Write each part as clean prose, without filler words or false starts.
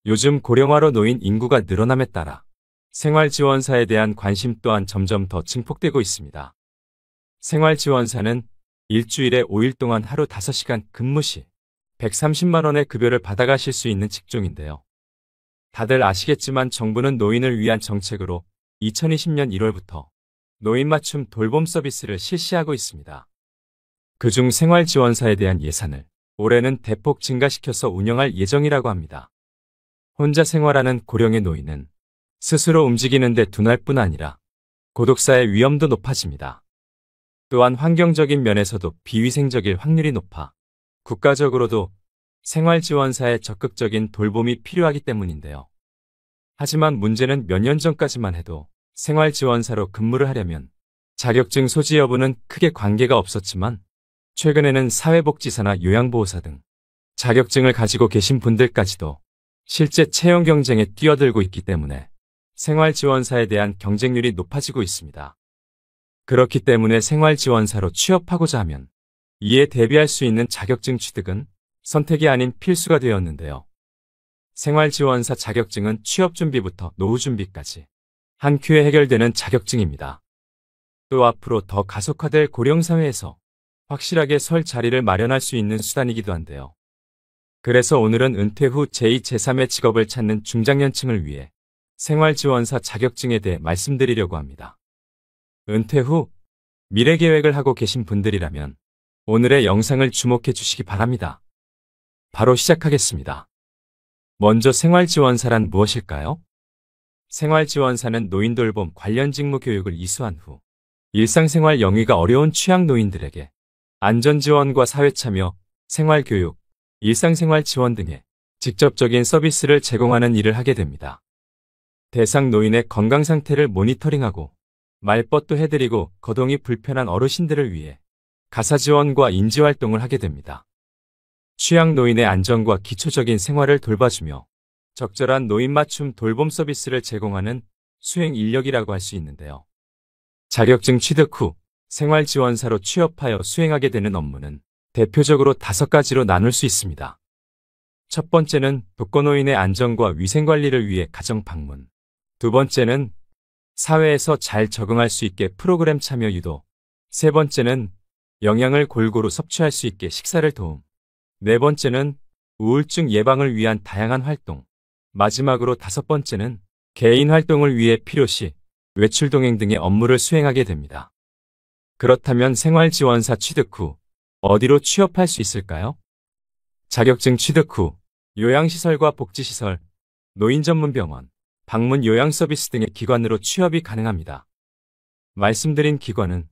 요즘 고령화로 노인 인구가 늘어남에 따라 생활지원사에 대한 관심 또한 점점 더 증폭되고 있습니다. 생활지원사는 일주일에 5일 동안 하루 5시간 근무 시 130만 원의 급여를 받아가실 수 있는 직종인데요. 다들 아시겠지만 정부는 노인을 위한 정책으로 2020년 1월부터 노인 맞춤 돌봄 서비스를 실시하고 있습니다. 그중 생활지원사에 대한 예산을 올해는 대폭 증가시켜서 운영할 예정이라고 합니다. 혼자 생활하는 고령의 노인은 스스로 움직이는 데 둔할 뿐 아니라 고독사의 위험도 높아집니다. 또한 환경적인 면에서도 비위생적일 확률이 높아 국가적으로도 생활지원사의 적극적인 돌봄이 필요하기 때문인데요. 하지만 문제는 몇 년 전까지만 해도 생활지원사로 근무를 하려면 자격증 소지 여부는 크게 관계가 없었지만 최근에는 사회복지사나 요양보호사 등 자격증을 가지고 계신 분들까지도 실제 채용 경쟁에 뛰어들고 있기 때문에 생활지원사에 대한 경쟁률이 높아지고 있습니다. 그렇기 때문에 생활지원사로 취업하고자 하면 이에 대비할 수 있는 자격증 취득은 선택이 아닌 필수가 되었는데요. 생활지원사 자격증은 취업 준비부터 노후 준비까지 한 큐에 해결되는 자격증입니다. 또 앞으로 더 가속화될 고령사회에서 확실하게 설 자리를 마련할 수 있는 수단이기도 한데요. 그래서 오늘은 은퇴 후 제2, 제3의 직업을 찾는 중장년층을 위해 생활지원사 자격증에 대해 말씀드리려고 합니다. 은퇴 후 미래 계획을 하고 계신 분들이라면 오늘의 영상을 주목해 주시기 바랍니다. 바로 시작하겠습니다. 먼저 생활지원사란 무엇일까요? 생활지원사는 노인돌봄 관련 직무 교육을 이수한 후 일상생활 영위가 어려운 취약 노인들에게 안전지원과 사회참여, 생활교육, 일상생활 지원 등의 직접적인 서비스를 제공하는 일을 하게 됩니다. 대상 노인의 건강 상태를 모니터링하고 말벗도 해드리고 거동이 불편한 어르신들을 위해 가사지원과 인지활동을 하게 됩니다. 취약 노인의 안전과 기초적인 생활을 돌봐주며 적절한 노인 맞춤 돌봄 서비스를 제공하는 수행 인력이라고 할 수 있는데요. 자격증 취득 후 생활지원사로 취업하여 수행하게 되는 업무는 대표적으로 5가지로 나눌 수 있습니다. 첫 번째는 독거노인의 안전과 위생관리를 위해 가정 방문. 두 번째는 사회에서 잘 적응할 수 있게 프로그램 참여 유도. 세 번째는 영양을 골고루 섭취할 수 있게 식사를 도움. 네 번째는 우울증 예방을 위한 다양한 활동. 마지막으로 5번째는 개인 활동을 위해 필요시 외출 동행 등의 업무를 수행하게 됩니다. 그렇다면 생활지원사 취득 후 어디로 취업할 수 있을까요? 자격증 취득 후 요양시설과 복지시설, 노인전문병원, 방문 요양 서비스 등의 기관으로 취업이 가능합니다. 말씀드린 기관은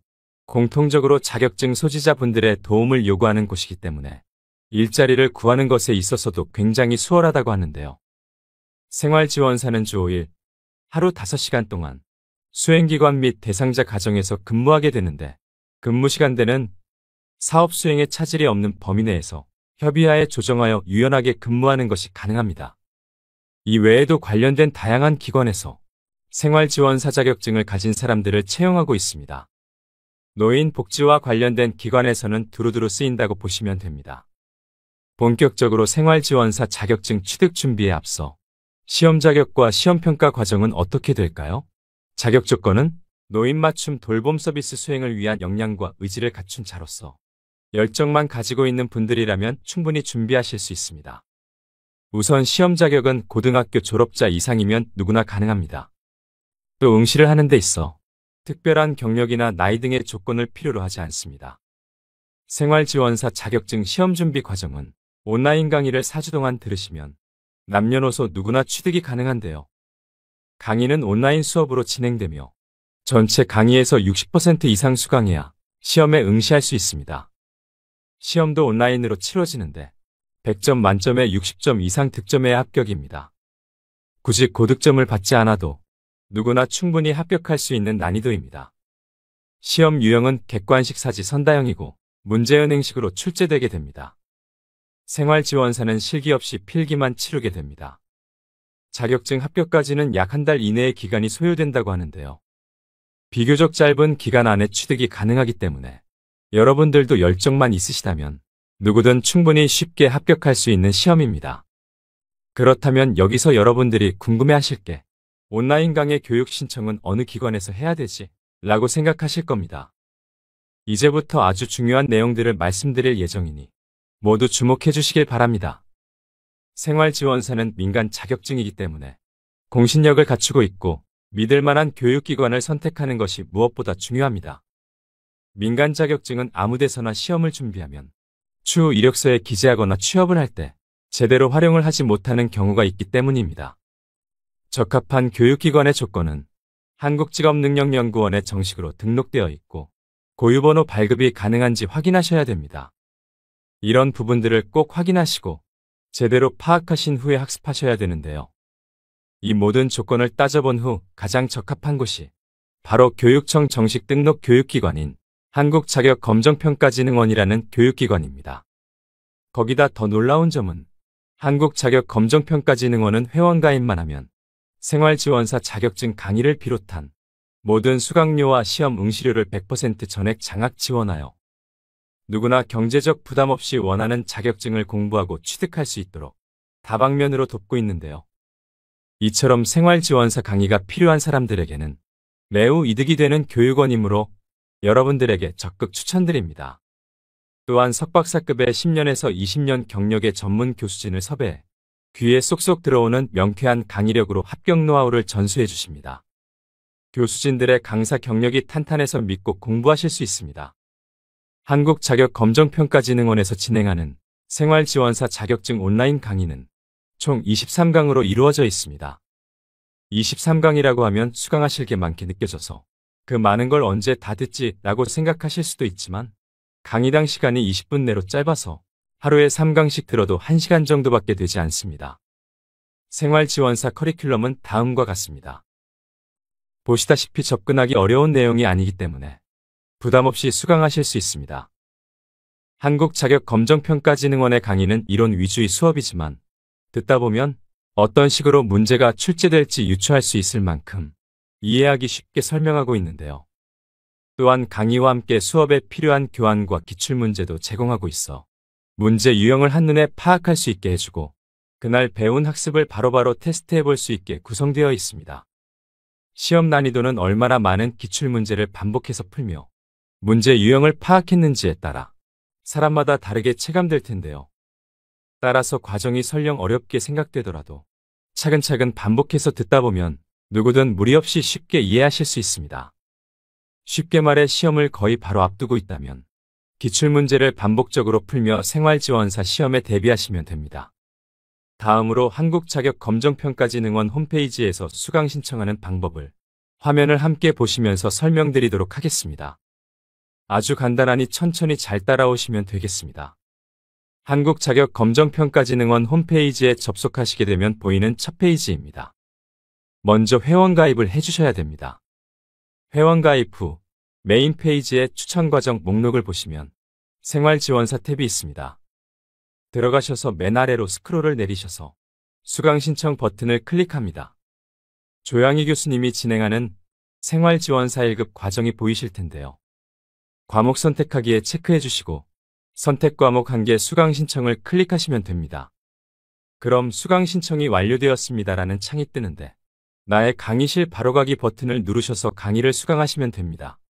공통적으로 자격증 소지자분들의 도움을 요구하는 곳이기 때문에 일자리를 구하는 것에 있어서도 굉장히 수월하다고 하는데요. 생활지원사는 주 5일, 하루 5시간 동안 수행기관 및 대상자 가정에서 근무하게 되는데 근무 시간대는 사업 수행에 차질이 없는 범위 내에서 협의하에 조정하여 유연하게 근무하는 것이 가능합니다. 이 외에도 관련된 다양한 기관에서 생활지원사 자격증을 가진 사람들을 채용하고 있습니다. 노인 복지와 관련된 기관에서는 두루두루 쓰인다고 보시면 됩니다. 본격적으로 생활지원사 자격증 취득 준비에 앞서 시험 자격과 시험평가 과정은 어떻게 될까요? 자격 조건은 노인 맞춤 돌봄 서비스 수행을 위한 역량과 의지를 갖춘 자로서 열정만 가지고 있는 분들이라면 충분히 준비하실 수 있습니다. 우선 시험 자격은 고등학교 졸업자 이상이면 누구나 가능합니다. 또 응시를 하는 데 있어 특별한 경력이나 나이 등의 조건을 필요로 하지 않습니다. 생활지원사 자격증 시험 준비 과정은 온라인 강의를 4주 동안 들으시면 남녀노소 누구나 취득이 가능한데요. 강의는 온라인 수업으로 진행되며 전체 강의에서 60% 이상 수강해야 시험에 응시할 수 있습니다. 시험도 온라인으로 치러지는데 100점 만점에 60점 이상 득점해야 합격입니다. 굳이 고득점을 받지 않아도 누구나 충분히 합격할 수 있는 난이도입니다. 시험 유형은 객관식 사지 선다형이고 문제은행식으로 출제되게 됩니다. 생활지원사는 실기 없이 필기만 치르게 됩니다. 자격증 합격까지는 약 1달 이내의 기간이 소요된다고 하는데요. 비교적 짧은 기간 안에 취득이 가능하기 때문에 여러분들도 열정만 있으시다면 누구든 충분히 쉽게 합격할 수 있는 시험입니다. 그렇다면 여기서 여러분들이 궁금해하실 게 온라인 강의 교육 신청은 어느 기관에서 해야 되지? 라고 생각하실 겁니다. 이제부터 아주 중요한 내용들을 말씀드릴 예정이니 모두 주목해 주시길 바랍니다. 생활지원사는 민간 자격증이기 때문에 공신력을 갖추고 있고 믿을 만한 교육기관을 선택하는 것이 무엇보다 중요합니다. 민간 자격증은 아무 데서나 시험을 준비하면 추후 이력서에 기재하거나 취업을 할 때 제대로 활용을 하지 못하는 경우가 있기 때문입니다. 적합한 교육기관의 조건은 한국직업능력연구원에 정식으로 등록되어 있고 고유번호 발급이 가능한지 확인하셔야 됩니다. 이런 부분들을 꼭 확인하시고 제대로 파악하신 후에 학습하셔야 되는데요. 이 모든 조건을 따져본 후 가장 적합한 곳이 바로 교육청 정식 등록 교육기관인 한국자격검정평가진흥원이라는 교육기관입니다. 거기다 더 놀라운 점은 한국자격검정평가진흥원은 회원가입만 하면 생활지원사 자격증 강의를 비롯한 모든 수강료와 시험 응시료를 100% 전액 장학 지원하여 누구나 경제적 부담 없이 원하는 자격증을 공부하고 취득할 수 있도록 다방면으로 돕고 있는데요. 이처럼 생활지원사 강의가 필요한 사람들에게는 매우 이득이 되는 교육원이므로 여러분들에게 적극 추천드립니다. 또한 석박사급의 10년에서 20년 경력의 전문 교수진을 섭외해 귀에 쏙쏙 들어오는 명쾌한 강의력으로 합격 노하우를 전수해 주십니다. 교수진들의 강사 경력이 탄탄해서 믿고 공부하실 수 있습니다. 한국자격검정평가진흥원에서 진행하는 생활지원사 자격증 온라인 강의는 총 23강으로 이루어져 있습니다. 23강이라고 하면 수강하실 게 많게 느껴져서 그 많은 걸 언제 다 듣지 라고 생각하실 수도 있지만 강의당 시간이 20분 내로 짧아서 하루에 3강씩 들어도 1시간 정도밖에 되지 않습니다. 생활지원사 커리큘럼은 다음과 같습니다. 보시다시피 접근하기 어려운 내용이 아니기 때문에 부담 없이 수강하실 수 있습니다. 한국자격검정평가진흥원의 강의는 이론 위주의 수업이지만 듣다 보면 어떤 식으로 문제가 출제될지 유추할 수 있을 만큼 이해하기 쉽게 설명하고 있는데요. 또한 강의와 함께 수업에 필요한 교환과 기출문제도 제공하고 있어 문제 유형을 한눈에 파악할 수 있게 해주고 그날 배운 학습을 바로바로 테스트해 볼 수 있게 구성되어 있습니다. 시험 난이도는 얼마나 많은 기출문제를 반복해서 풀며 문제 유형을 파악했는지에 따라 사람마다 다르게 체감될 텐데요. 따라서 과정이 설령 어렵게 생각되더라도 차근차근 반복해서 듣다 보면 누구든 무리 없이 쉽게 이해하실 수 있습니다. 쉽게 말해 시험을 거의 바로 앞두고 있다면 기출문제를 반복적으로 풀며 생활지원사 시험에 대비하시면 됩니다. 다음으로 한국자격검정평가진흥원 홈페이지에서 수강 신청하는 방법을 화면을 함께 보시면서 설명드리도록 하겠습니다. 아주 간단하니 천천히 잘 따라오시면 되겠습니다. 한국자격검정평가진흥원 홈페이지에 접속하시게 되면 보이는 첫 페이지입니다. 먼저 회원가입을 해주셔야 됩니다. 회원가입 후 메인 페이지의 추천과정 목록을 보시면 생활지원사 탭이 있습니다. 들어가셔서 맨 아래로 스크롤을 내리셔서 수강 신청 버튼을 클릭합니다. 조양희 교수님이 진행하는 생활지원사 1급 과정이 보이실 텐데요. 과목 선택하기에 체크해 주시고 선택 과목 1개 수강 신청을 클릭하시면 됩니다. 그럼 수강 신청이 완료되었습니다라는 창이 뜨는데 나의 강의실 바로가기 버튼을 누르셔서 강의를 수강하시면 됩니다.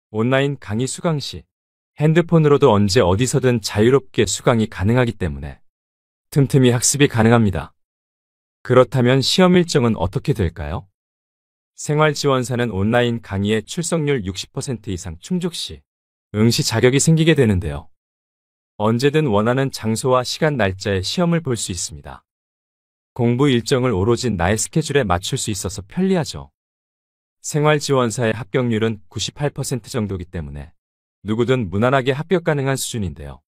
온라인 강의 수강 시 핸드폰으로도 언제 어디서든 자유롭게 수강이 가능하기 때문에 틈틈이 학습이 가능합니다. 그렇다면 시험 일정은 어떻게 될까요? 생활지원사는 온라인 강의에 출석률 60% 이상 충족 시 응시 자격이 생기게 되는데요. 언제든 원하는 장소와 시간 날짜에 시험을 볼 수 있습니다. 공부 일정을 오로지 나의 스케줄에 맞출 수 있어서 편리하죠. 생활지원사의 합격률은 98% 정도이기 때문에 누구든 무난하게 합격 가능한 수준인데요.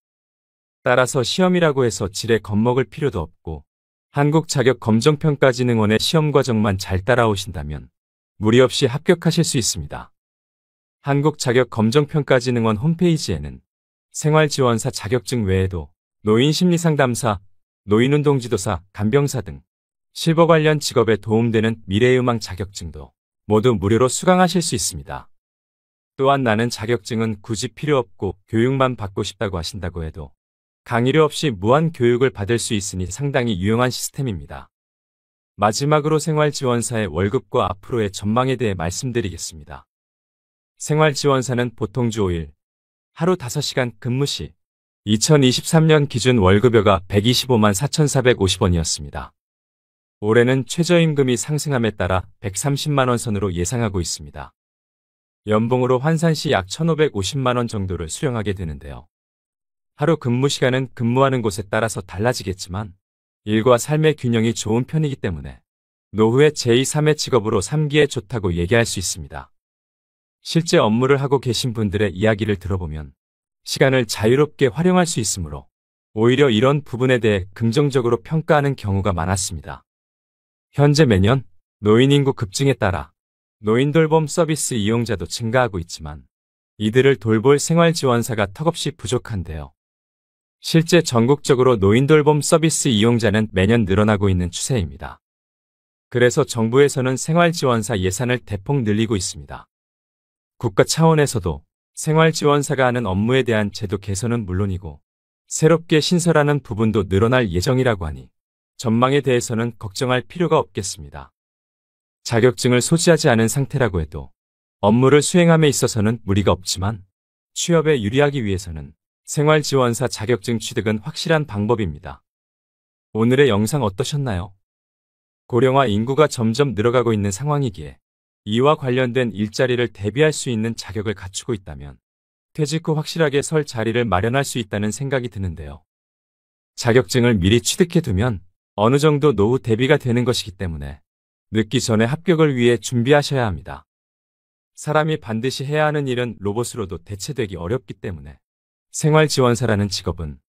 따라서 시험이라고 해서 질에 겁먹을 필요도 없고 한국자격검정평가진흥원의 시험 과정만 잘 따라오신다면 무리 없이 합격하실 수 있습니다. 한국자격검정평가진흥원 홈페이지에는 생활지원사 자격증 외에도 노인심리상담사, 노인운동지도사, 간병사 등 실버 관련 직업에 도움되는 미래의망 자격증도 모두 무료로 수강하실 수 있습니다. 또한 나는 자격증은 굳이 필요 없고 교육만 받고 싶다고 하신다고 해도 강의료 없이 무한 교육을 받을 수 있으니 상당히 유용한 시스템입니다. 마지막으로 생활지원사의 월급과 앞으로의 전망에 대해 말씀드리겠습니다. 생활지원사는 보통 주 5일, 하루 5시간 근무 시 2023년 기준 월급여가 125만 4,450원이었습니다. 올해는 최저임금이 상승함에 따라 130만 원 선으로 예상하고 있습니다. 연봉으로 환산 시 약 1,550만 원 정도를 수령하게 되는데요. 하루 근무 시간은 근무하는 곳에 따라서 달라지겠지만 일과 삶의 균형이 좋은 편이기 때문에 노후의 제2, 3의 직업으로 삼기에 좋다고 얘기할 수 있습니다. 실제 업무를 하고 계신 분들의 이야기를 들어보면 시간을 자유롭게 활용할 수 있으므로 오히려 이런 부분에 대해 긍정적으로 평가하는 경우가 많았습니다. 현재 매년 노인 인구 급증에 따라 노인 돌봄 서비스 이용자도 증가하고 있지만 이들을 돌볼 생활지원사가 턱없이 부족한데요. 실제 전국적으로 노인 돌봄 서비스 이용자는 매년 늘어나고 있는 추세입니다. 그래서 정부에서는 생활지원사 예산을 대폭 늘리고 있습니다. 국가 차원에서도 생활지원사가 하는 업무에 대한 제도 개선은 물론이고 새롭게 신설하는 부분도 늘어날 예정이라고 하니 전망에 대해서는 걱정할 필요가 없겠습니다. 자격증을 소지하지 않은 상태라고 해도 업무를 수행함에 있어서는 무리가 없지만 취업에 유리하기 위해서는 생활지원사 자격증 취득은 확실한 방법입니다. 오늘의 영상 어떠셨나요? 고령화 인구가 점점 늘어가고 있는 상황이기에 이와 관련된 일자리를 대비할 수 있는 자격을 갖추고 있다면 퇴직 후 확실하게 설 자리를 마련할 수 있다는 생각이 드는데요. 자격증을 미리 취득해두면 어느 정도 노후 대비가 되는 것이기 때문에 늦기 전에 합격을 위해 준비하셔야 합니다. 사람이 반드시 해야 하는 일은 로봇으로도 대체되기 어렵기 때문에 생활지원사라는 직업은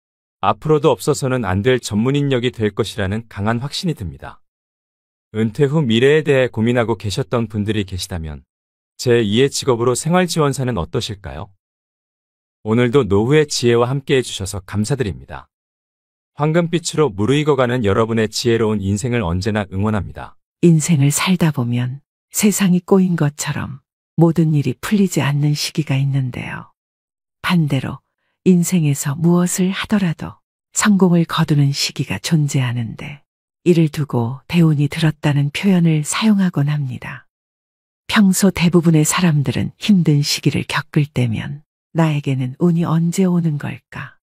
앞으로도 없어서는 안 될 전문 인력이 될 것이라는 강한 확신이 듭니다. 은퇴 후 미래에 대해 고민하고 계셨던 분들이 계시다면 제2의 직업으로 생활지원사는 어떠실까요? 오늘도 노후의 지혜와 함께 해주셔서 감사드립니다. 황금빛으로 무르익어가는 여러분의 지혜로운 인생을 언제나 응원합니다. 인생을 살다 보면 세상이 꼬인 것처럼 모든 일이 풀리지 않는 시기가 있는데요. 반대로 인생에서 무엇을 하더라도 성공을 거두는 시기가 존재하는데 이를 두고 대운이 들었다는 표현을 사용하곤 합니다. 평소 대부분의 사람들은 힘든 시기를 겪을 때면 나에게는 운이 언제 오는 걸까?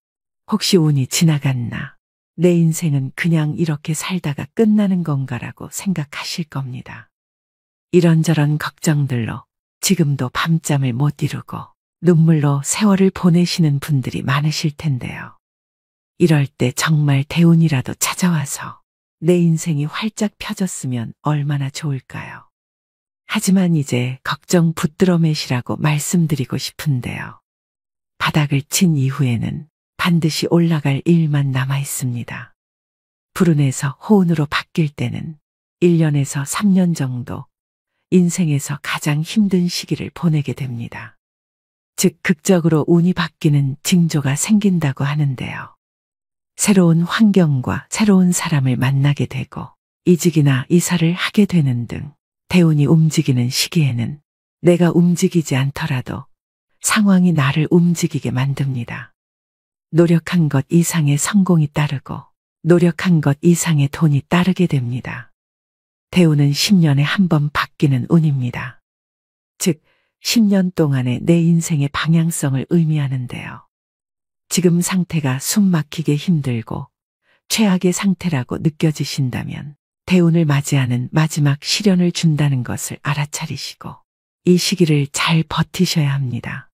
혹시 운이 지나갔나? 내 인생은 그냥 이렇게 살다가 끝나는 건가라고 생각하실 겁니다. 이런저런 걱정들로 지금도 밤잠을 못 이루고 눈물로 세월을 보내시는 분들이 많으실 텐데요. 이럴 때 정말 대운이라도 찾아와서 내 인생이 활짝 펴졌으면 얼마나 좋을까요? 하지만 이제 걱정 붙들어 매시라고 말씀드리고 싶은데요. 바닥을 친 이후에는 반드시 올라갈 일만 남아 있습니다. 불운에서 호운으로 바뀔 때는 1년에서 3년 정도 인생에서 가장 힘든 시기를 보내게 됩니다. 즉 극적으로 운이 바뀌는 징조가 생긴다고 하는데요. 새로운 환경과 새로운 사람을 만나게 되고 이직이나 이사를 하게 되는 등 대운이 움직이는 시기에는 내가 움직이지 않더라도 상황이 나를 움직이게 만듭니다. 노력한 것 이상의 성공이 따르고 노력한 것 이상의 돈이 따르게 됩니다. 대운은 10년에 한 번 바뀌는 운입니다. 즉 10년 동안의 내 인생의 방향성을 의미하는데요. 지금 상태가 숨 막히게 힘들고 최악의 상태라고 느껴지신다면 대운을 맞이하는 마지막 시련을 준다는 것을 알아차리시고 이 시기를 잘 버티셔야 합니다.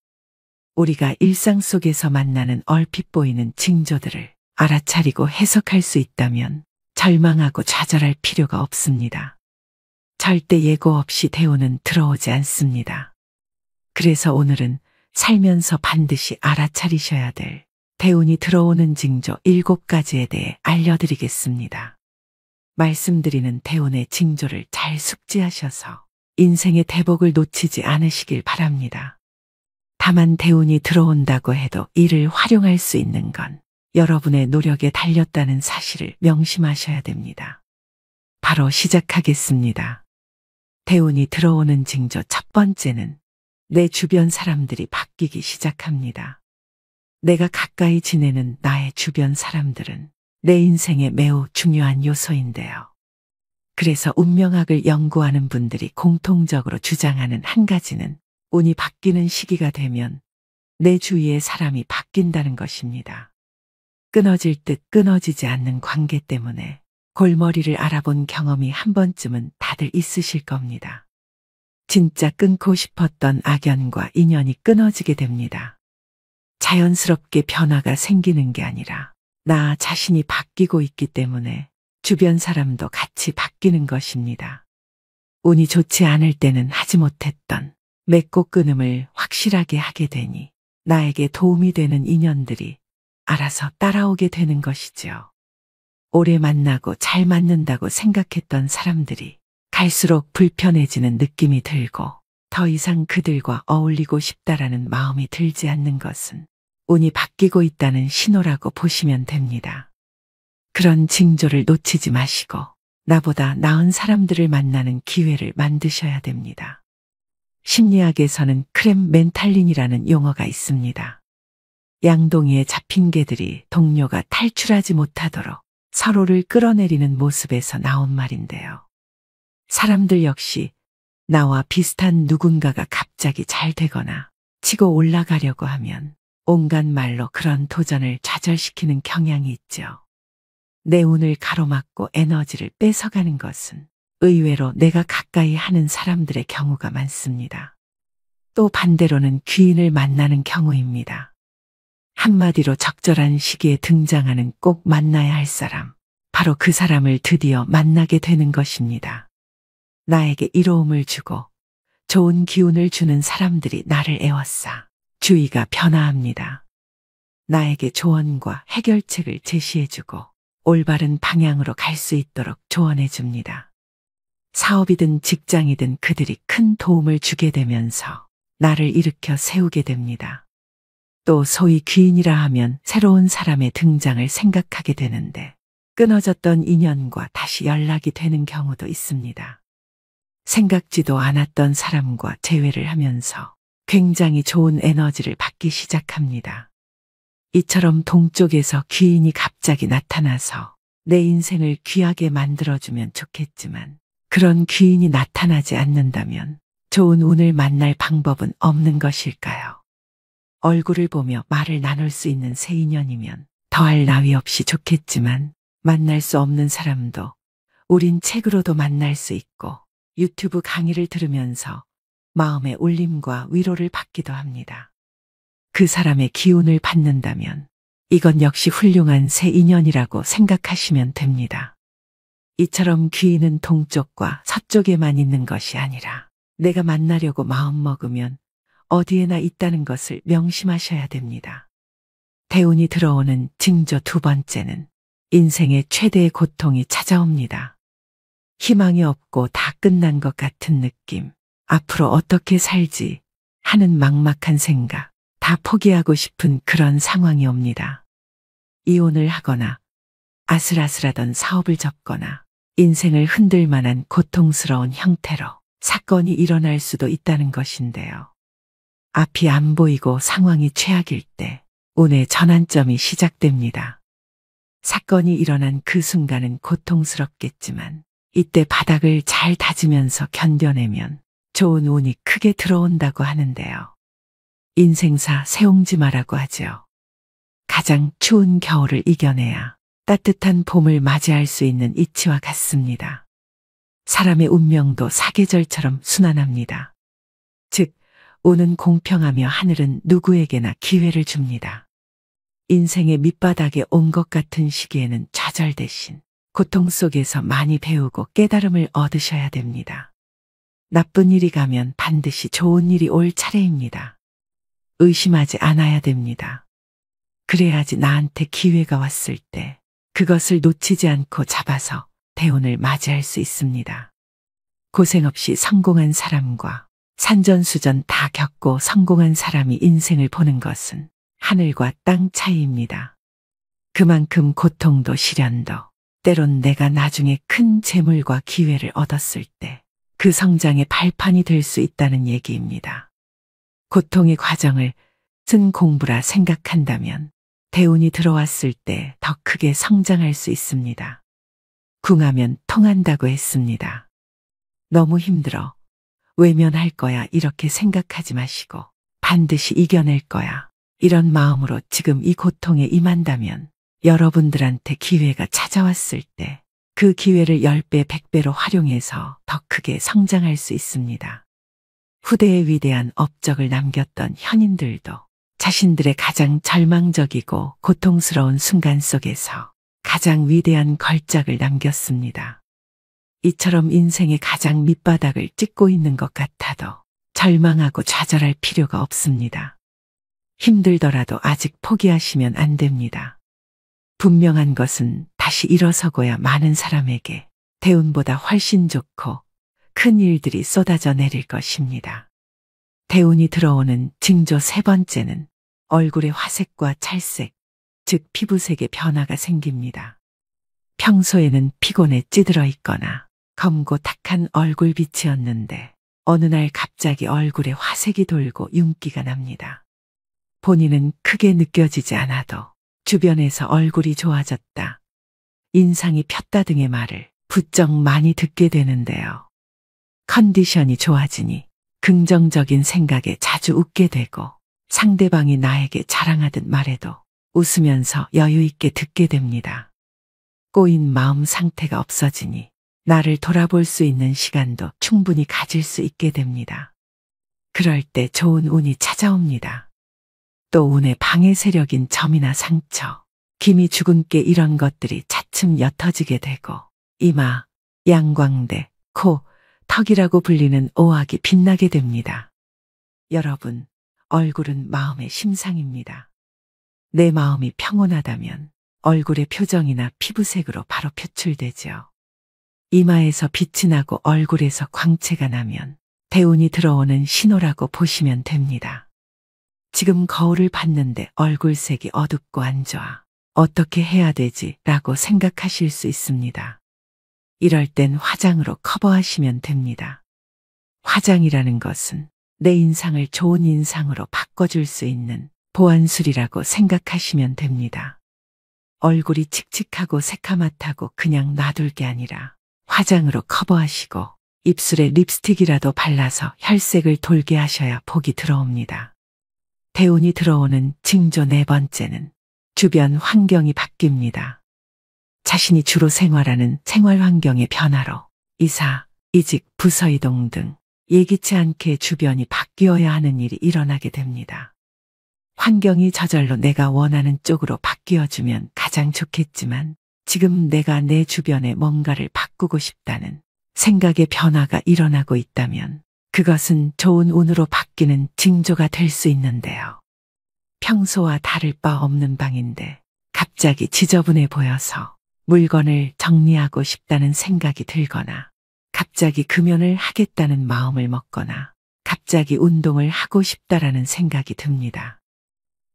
우리가 일상 속에서 만나는 얼핏 보이는 징조들을 알아차리고 해석할 수 있다면 절망하고 좌절할 필요가 없습니다. 절대 예고 없이 대운은 들어오지 않습니다. 그래서 오늘은 살면서 반드시 알아차리셔야 될 대운이 들어오는 징조 7가지에 대해 알려드리겠습니다. 말씀드리는 대운의 징조를 잘 숙지하셔서 인생의 대복을 놓치지 않으시길 바랍니다. 다만 대운이 들어온다고 해도 이를 활용할 수 있는 건 여러분의 노력에 달렸다는 사실을 명심하셔야 됩니다. 바로 시작하겠습니다. 대운이 들어오는 징조 첫 번째는 내 주변 사람들이 바뀌기 시작합니다. 내가 가까이 지내는 나의 주변 사람들은 내 인생에 매우 중요한 요소인데요. 그래서 운명학을 연구하는 분들이 공통적으로 주장하는 한 가지는 운이 바뀌는 시기가 되면 내 주위의 사람이 바뀐다는 것입니다. 끊어질 듯 끊어지지 않는 관계 때문에 골머리를 알아본 경험이 한 번쯤은 다들 있으실 겁니다. 진짜 끊고 싶었던 악연과 인연이 끊어지게 됩니다. 자연스럽게 변화가 생기는 게 아니라 나 자신이 바뀌고 있기 때문에 주변 사람도 같이 바뀌는 것입니다. 운이 좋지 않을 때는 하지 못했던 맺고 끊음을 확실하게 하게 되니 나에게 도움이 되는 인연들이 알아서 따라오게 되는 것이지요. 오래 만나고 잘 맞는다고 생각했던 사람들이 갈수록 불편해지는 느낌이 들고 더 이상 그들과 어울리고 싶다라는 마음이 들지 않는 것은 운이 바뀌고 있다는 신호라고 보시면 됩니다. 그런 징조를 놓치지 마시고 나보다 나은 사람들을 만나는 기회를 만드셔야 됩니다. 심리학에서는 크렘 멘탈린이라는 용어가 있습니다. 양동이에 잡힌 개들이 동료가 탈출하지 못하도록 서로를 끌어내리는 모습에서 나온 말인데요. 사람들 역시 나와 비슷한 누군가가 갑자기 잘 되거나 치고 올라가려고 하면 온갖 말로 그런 도전을 좌절시키는 경향이 있죠. 내 운을 가로막고 에너지를 뺏어가는 것은 의외로 내가 가까이 하는 사람들의 경우가 많습니다. 또 반대로는 귀인을 만나는 경우입니다. 한마디로 적절한 시기에 등장하는 꼭 만나야 할 사람, 바로 그 사람을 드디어 만나게 되는 것입니다. 나에게 이로움을 주고 좋은 기운을 주는 사람들이 나를 에워싸 주의가 변화합니다. 나에게 조언과 해결책을 제시해주고 올바른 방향으로 갈 수 있도록 조언해줍니다. 사업이든 직장이든 그들이 큰 도움을 주게 되면서 나를 일으켜 세우게 됩니다. 또 소위 귀인이라 하면 새로운 사람의 등장을 생각하게 되는데 끊어졌던 인연과 다시 연락이 되는 경우도 있습니다. 생각지도 않았던 사람과 재회를 하면서 굉장히 좋은 에너지를 받기 시작합니다. 이처럼 동쪽에서 귀인이 갑자기 나타나서 내 인생을 귀하게 만들어주면 좋겠지만 그런 귀인이 나타나지 않는다면 좋은 운을 만날 방법은 없는 것일까요? 얼굴을 보며 말을 나눌 수 있는 새 인연이면 더할 나위 없이 좋겠지만 만날 수 없는 사람도 우린 책으로도 만날 수 있고 유튜브 강의를 들으면서 마음의 울림과 위로를 받기도 합니다. 그 사람의 기운을 받는다면 이건 역시 훌륭한 새 인연이라고 생각하시면 됩니다. 이처럼 귀인은 동쪽과 서쪽에만 있는 것이 아니라 내가 만나려고 마음먹으면 어디에나 있다는 것을 명심하셔야 됩니다. 대운이 들어오는 징조 두 번째는 인생의 최대의 고통이 찾아옵니다. 희망이 없고 다 끝난 것 같은 느낌, 앞으로 어떻게 살지 하는 막막한 생각, 다 포기하고 싶은 그런 상황이 옵니다. 이혼을 하거나 아슬아슬하던 사업을 접거나 인생을 흔들 만한 고통스러운 형태로 사건이 일어날 수도 있다는 것인데요. 앞이 안 보이고 상황이 최악일 때 운의 전환점이 시작됩니다. 사건이 일어난 그 순간은 고통스럽겠지만 이때 바닥을 잘 다지면서 견뎌내면 좋은 운이 크게 들어온다고 하는데요. 인생사 세옹지마라고 하죠. 가장 추운 겨울을 이겨내야 따뜻한 봄을 맞이할 수 있는 이치와 같습니다. 사람의 운명도 사계절처럼 순환합니다. 즉, 운은 공평하며 하늘은 누구에게나 기회를 줍니다. 인생의 밑바닥에 온 것 같은 시기에는 좌절 대신 고통 속에서 많이 배우고 깨달음을 얻으셔야 됩니다. 나쁜 일이 가면 반드시 좋은 일이 올 차례입니다. 의심하지 않아야 됩니다. 그래야지 나한테 기회가 왔을 때 그것을 놓치지 않고 잡아서 대운을 맞이할 수 있습니다. 고생 없이 성공한 사람과 산전수전 다 겪고 성공한 사람이 인생을 보는 것은 하늘과 땅 차이입니다. 그만큼 고통도 시련도 때론 내가 나중에 큰 재물과 기회를 얻었을 때 그 성장의 발판이 될 수 있다는 얘기입니다. 고통의 과정을 쓴 공부라 생각한다면 대운이 들어왔을 때 더 크게 성장할 수 있습니다. 궁하면 통한다고 했습니다. 너무 힘들어. 외면할 거야 이렇게 생각하지 마시고 반드시 이겨낼 거야. 이런 마음으로 지금 이 고통에 임한다면 여러분들한테 기회가 찾아왔을 때 그 기회를 10배, 100배로 활용해서 더 크게 성장할 수 있습니다. 후대에 위대한 업적을 남겼던 현인들도 자신들의 가장 절망적이고 고통스러운 순간 속에서 가장 위대한 걸작을 남겼습니다. 이처럼 인생의 가장 밑바닥을 찍고 있는 것 같아도 절망하고 좌절할 필요가 없습니다. 힘들더라도 아직 포기하시면 안 됩니다. 분명한 것은 다시 일어서고야 많은 사람에게 대운보다 훨씬 좋고 큰 일들이 쏟아져 내릴 것입니다. 대운이 들어오는 징조 세 번째는 얼굴의 화색과 찰색, 즉 피부색의 변화가 생깁니다. 평소에는 피곤에 찌들어 있거나 검고 탁한 얼굴빛이었는데 어느 날 갑자기 얼굴에 화색이 돌고 윤기가 납니다. 본인은 크게 느껴지지 않아도 주변에서 얼굴이 좋아졌다, 인상이 폈다 등의 말을 부쩍 많이 듣게 되는데요. 컨디션이 좋아지니 긍정적인 생각에 자주 웃게 되고 상대방이 나에게 자랑하듯 말해도 웃으면서 여유 있게 듣게 됩니다. 꼬인 마음 상태가 없어지니 나를 돌아볼 수 있는 시간도 충분히 가질 수 있게 됩니다. 그럴 때 좋은 운이 찾아옵니다. 또 운의 방해 세력인 점이나 상처, 기미 주근깨 이런 것들이 차츰 옅어지게 되고 이마, 양광대, 코, 턱이라고 불리는 오악이 빛나게 됩니다. 여러분, 얼굴은 마음의 심상입니다. 내 마음이 평온하다면 얼굴의 표정이나 피부색으로 바로 표출되죠. 이마에서 빛이 나고 얼굴에서 광채가 나면 대운이 들어오는 신호라고 보시면 됩니다. 지금 거울을 봤는데 얼굴색이 어둡고 안 좋아. 어떻게 해야 되지? 라고 생각하실 수 있습니다. 이럴 땐 화장으로 커버하시면 됩니다. 화장이라는 것은 내 인상을 좋은 인상으로 바꿔줄 수 있는 보안술이라고 생각하시면 됩니다. 얼굴이 칙칙하고 새카맣다고 그냥 놔둘 게 아니라 화장으로 커버하시고 입술에 립스틱이라도 발라서 혈색을 돌게 하셔야 복이 들어옵니다. 대운이 들어오는 징조 네 번째는 주변 환경이 바뀝니다. 자신이 주로 생활하는 생활 환경의 변화로 이사, 이직, 부서 이동 등 예기치 않게 주변이 바뀌어야 하는 일이 일어나게 됩니다. 환경이 저절로 내가 원하는 쪽으로 바뀌어주면 가장 좋겠지만 지금 내가 내 주변에 뭔가를 바꾸고 싶다는 생각의 변화가 일어나고 있다면 그것은 좋은 운으로 바뀌는 징조가 될 수 있는데요. 평소와 다를 바 없는 방인데 갑자기 지저분해 보여서 물건을 정리하고 싶다는 생각이 들거나 갑자기 금연을 하겠다는 마음을 먹거나 갑자기 운동을 하고 싶다라는 생각이 듭니다.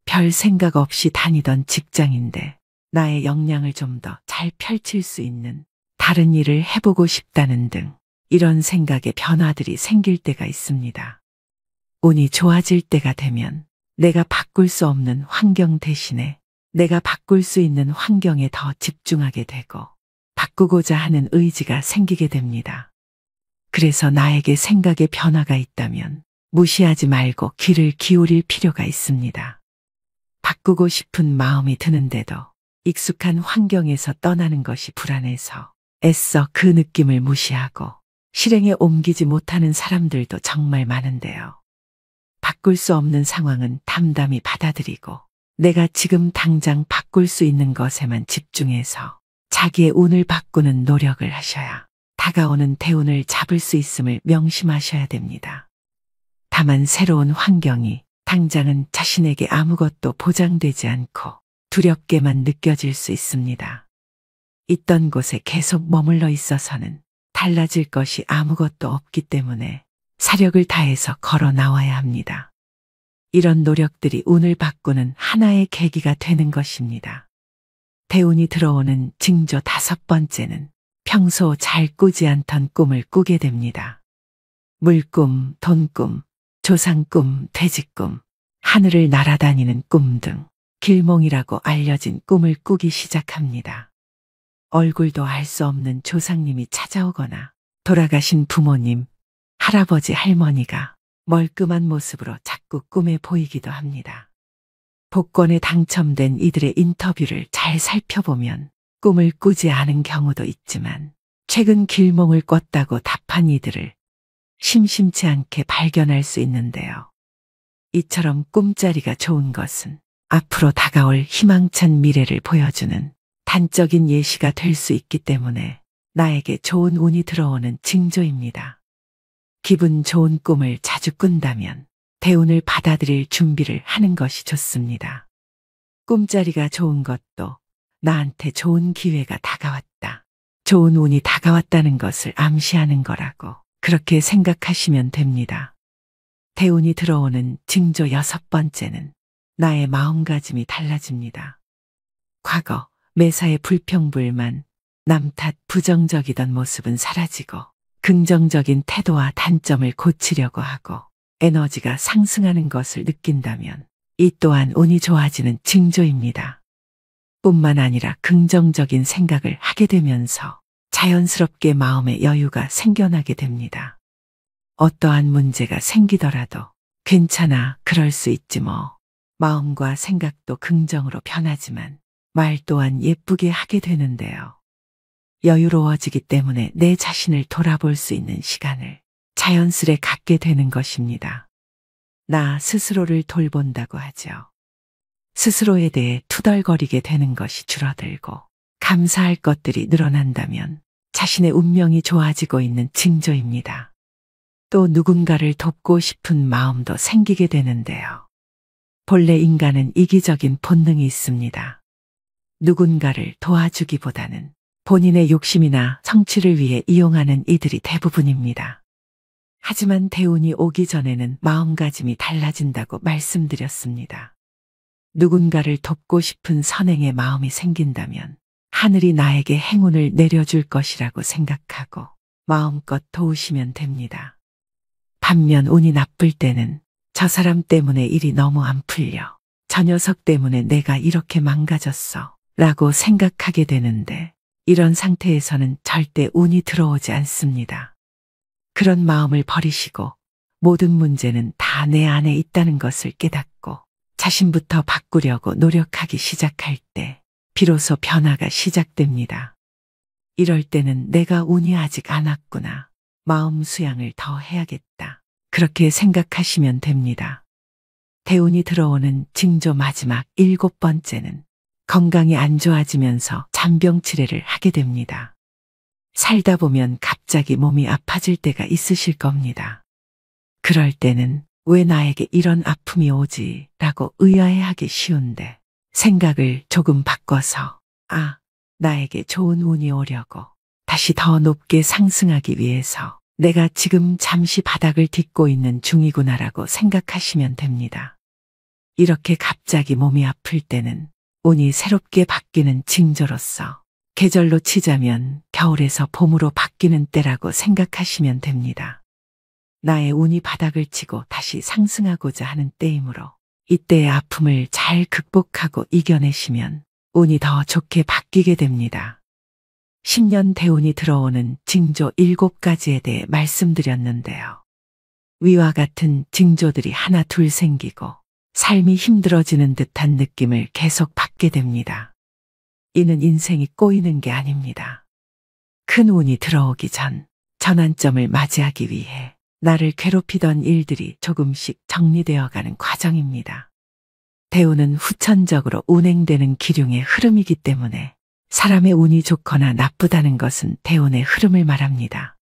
별 생각 없이 다니던 직장인데 나의 역량을 좀 더 잘 펼칠 수 있는 다른 일을 해보고 싶다는 등 이런 생각의 변화들이 생길 때가 있습니다. 운이 좋아질 때가 되면 내가 바꿀 수 없는 환경 대신에 내가 바꿀 수 있는 환경에 더 집중하게 되고 바꾸고자 하는 의지가 생기게 됩니다. 그래서 나에게 생각의 변화가 있다면 무시하지 말고 귀를 기울일 필요가 있습니다. 바꾸고 싶은 마음이 드는데도 익숙한 환경에서 떠나는 것이 불안해서 애써 그 느낌을 무시하고 실행에 옮기지 못하는 사람들도 정말 많은데요. 바꿀 수 없는 상황은 담담히 받아들이고 내가 지금 당장 바꿀 수 있는 것에만 집중해서 자기의 운을 바꾸는 노력을 하셔야 다가오는 대운을 잡을 수 있음을 명심하셔야 됩니다. 다만 새로운 환경이 당장은 자신에게 아무것도 보장되지 않고 두렵게만 느껴질 수 있습니다. 있던 곳에 계속 머물러 있어서는 달라질 것이 아무것도 없기 때문에 사력을 다해서 걸어 나와야 합니다. 이런 노력들이 운을 바꾸는 하나의 계기가 되는 것입니다. 대운이 들어오는 징조 다섯 번째는 평소 잘 꾸지 않던 꿈을 꾸게 됩니다. 물꿈, 돈꿈, 조상꿈, 돼지꿈, 하늘을 날아다니는 꿈 등 길몽이라고 알려진 꿈을 꾸기 시작합니다. 얼굴도 알 수 없는 조상님이 찾아오거나 돌아가신 부모님, 할아버지, 할머니가 멀끔한 모습으로 자꾸 꿈에 보이기도 합니다. 복권에 당첨된 이들의 인터뷰를 잘 살펴보면 꿈을 꾸지 않은 경우도 있지만 최근 길몽을 꿨다고 답한 이들을 심심치 않게 발견할 수 있는데요. 이처럼 꿈자리가 좋은 것은 앞으로 다가올 희망찬 미래를 보여주는 단적인 예시가 될 수 있기 때문에 나에게 좋은 운이 들어오는 징조입니다. 기분 좋은 꿈을 자주 꾼다면 대운을 받아들일 준비를 하는 것이 좋습니다. 꿈자리가 좋은 것도 나한테 좋은 기회가 다가왔다, 좋은 운이 다가왔다는 것을 암시하는 거라고 그렇게 생각하시면 됩니다. 대운이 들어오는 징조 6번째는 나의 마음가짐이 달라집니다. 과거 매사에 불평불만, 남 탓, 부정적이던 모습은 사라지고 긍정적인 태도와 단점을 고치려고 하고 에너지가 상승하는 것을 느낀다면 이 또한 운이 좋아지는 징조입니다. 뿐만 아니라 긍정적인 생각을 하게 되면서 자연스럽게 마음의 여유가 생겨나게 됩니다. 어떠한 문제가 생기더라도 괜찮아, 그럴 수 있지 뭐. 마음과 생각도 긍정으로 변하지만 말 또한 예쁘게 하게 되는데요. 여유로워지기 때문에 내 자신을 돌아볼 수 있는 시간을 자연스레 갖게 되는 것입니다. 나 스스로를 돌본다고 하죠. 스스로에 대해 투덜거리게 되는 것이 줄어들고 감사할 것들이 늘어난다면 자신의 운명이 좋아지고 있는 징조입니다. 또 누군가를 돕고 싶은 마음도 생기게 되는데요. 본래 인간은 이기적인 본능이 있습니다. 누군가를 도와주기보다는 본인의 욕심이나 성취를 위해 이용하는 이들이 대부분입니다. 하지만 대운이 오기 전에는 마음가짐이 달라진다고 말씀드렸습니다. 누군가를 돕고 싶은 선행의 마음이 생긴다면 하늘이 나에게 행운을 내려줄 것이라고 생각하고 마음껏 도우시면 됩니다. 반면 운이 나쁠 때는 저 사람 때문에 일이 너무 안 풀려, 저 녀석 때문에 내가 이렇게 망가졌어 라고 생각하게 되는데 이런 상태에서는 절대 운이 들어오지 않습니다. 그런 마음을 버리시고 모든 문제는 다 내 안에 있다는 것을 깨닫고 자신부터 바꾸려고 노력하기 시작할 때 비로소 변화가 시작됩니다. 이럴 때는 내가 운이 아직 안 왔구나, 마음 수양을 더 해야겠다, 그렇게 생각하시면 됩니다. 대운이 들어오는 징조 마지막 7번째는 건강이 안 좋아지면서 잔병치레를 하게 됩니다. 살다 보면 갑자기 몸이 아파질 때가 있으실 겁니다. 그럴 때는 왜 나에게 이런 아픔이 오지? 라고 의아해하기 쉬운데 생각을 조금 바꿔서 나에게 좋은 운이 오려고 다시 더 높게 상승하기 위해서 내가 지금 잠시 바닥을 딛고 있는 중이구나라고 생각하시면 됩니다. 이렇게 갑자기 몸이 아플 때는 운이 새롭게 바뀌는 징조로서 계절로 치자면 겨울에서 봄으로 바뀌는 때라고 생각하시면 됩니다. 나의 운이 바닥을 치고 다시 상승하고자 하는 때이므로 이때의 아픔을 잘 극복하고 이겨내시면 운이 더 좋게 바뀌게 됩니다. 10년 대운이 들어오는 징조 7가지에 대해 말씀드렸는데요. 위와 같은 징조들이 하나 둘 생기고 삶이 힘들어지는 듯한 느낌을 계속 받게 됩니다. 이는 인생이 꼬이는 게 아닙니다. 큰 운이 들어오기 전 전환점을 맞이하기 위해 나를 괴롭히던 일들이 조금씩 정리되어가는 과정입니다. 대운은 후천적으로 운행되는 기륭의 흐름이기 때문에 사람의 운이 좋거나 나쁘다는 것은 대운의 흐름을 말합니다.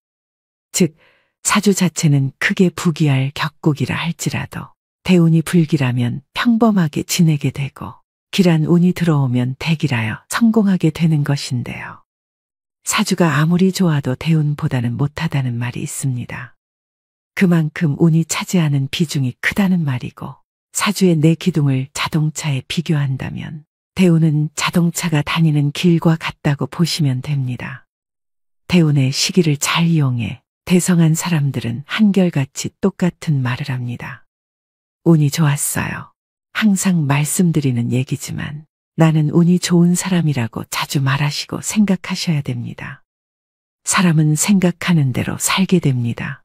즉, 사주 자체는 크게 부귀할 격국이라 할지라도 대운이 불길하면 평범하게 지내게 되고 길한 운이 들어오면 대길하여 성공하게 되는 것인데요. 사주가 아무리 좋아도 대운보다는 못하다는 말이 있습니다. 그만큼 운이 차지하는 비중이 크다는 말이고 사주의 내 기둥을 자동차에 비교한다면 대운은 자동차가 다니는 길과 같다고 보시면 됩니다. 대운의 시기를 잘 이용해 대성한 사람들은 한결같이 똑같은 말을 합니다. 운이 좋았어요. 항상 말씀드리는 얘기지만 나는 운이 좋은 사람이라고 자주 말하시고 생각하셔야 됩니다. 사람은 생각하는 대로 살게 됩니다.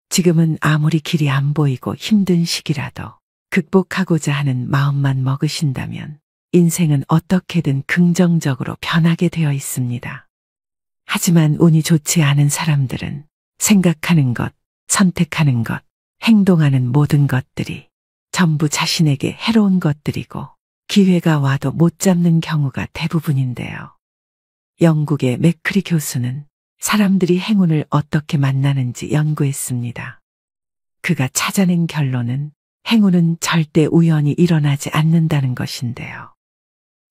지금은 아무리 길이 안 보이고 힘든 시기라도 극복하고자 하는 마음만 먹으신다면 인생은 어떻게든 긍정적으로 변하게 되어 있습니다. 하지만 운이 좋지 않은 사람들은 생각하는 것, 선택하는 것, 행동하는 모든 것들이 전부 자신에게 해로운 것들이고 기회가 와도 못 잡는 경우가 대부분인데요. 영국의 맥크리 교수는 사람들이 행운을 어떻게 만나는지 연구했습니다. 그가 찾아낸 결론은 행운은 절대 우연히 일어나지 않는다는 것인데요.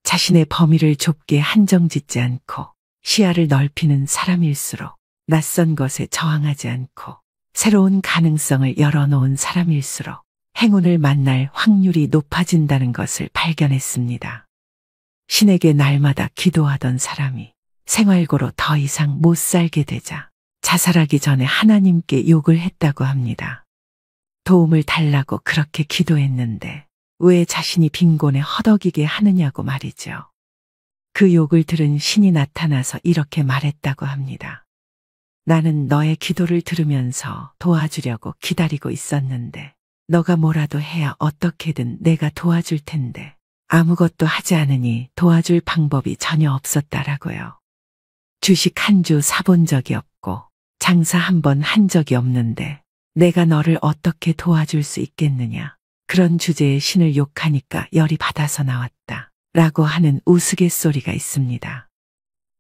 자신의 범위를 좁게 한정짓지 않고 시야를 넓히는 사람일수록 낯선 것에 저항하지 않고 새로운 가능성을 열어놓은 사람일수록 행운을 만날 확률이 높아진다는 것을 발견했습니다. 신에게 날마다 기도하던 사람이 생활고로 더 이상 못 살게 되자 자살하기 전에 하나님께 욕을 했다고 합니다. 도움을 달라고 그렇게 기도했는데 왜 자신이 빈곤에 허덕이게 하느냐고 말이죠. 그 욕을 들은 신이 나타나서 이렇게 말했다고 합니다. 나는 너의 기도를 들으면서 도와주려고 기다리고 있었는데 너가 뭐라도 해야 어떻게든 내가 도와줄 텐데 아무것도 하지 않으니 도와줄 방법이 전혀 없었다라고요. 주식 한 주 사본 적이 없고 장사 한 번 한 적이 없는데 내가 너를 어떻게 도와줄 수 있겠느냐. 그런 주제의 신을 욕하니까 열이 받아서 나왔다. 라고 하는 우스갯소리가 있습니다.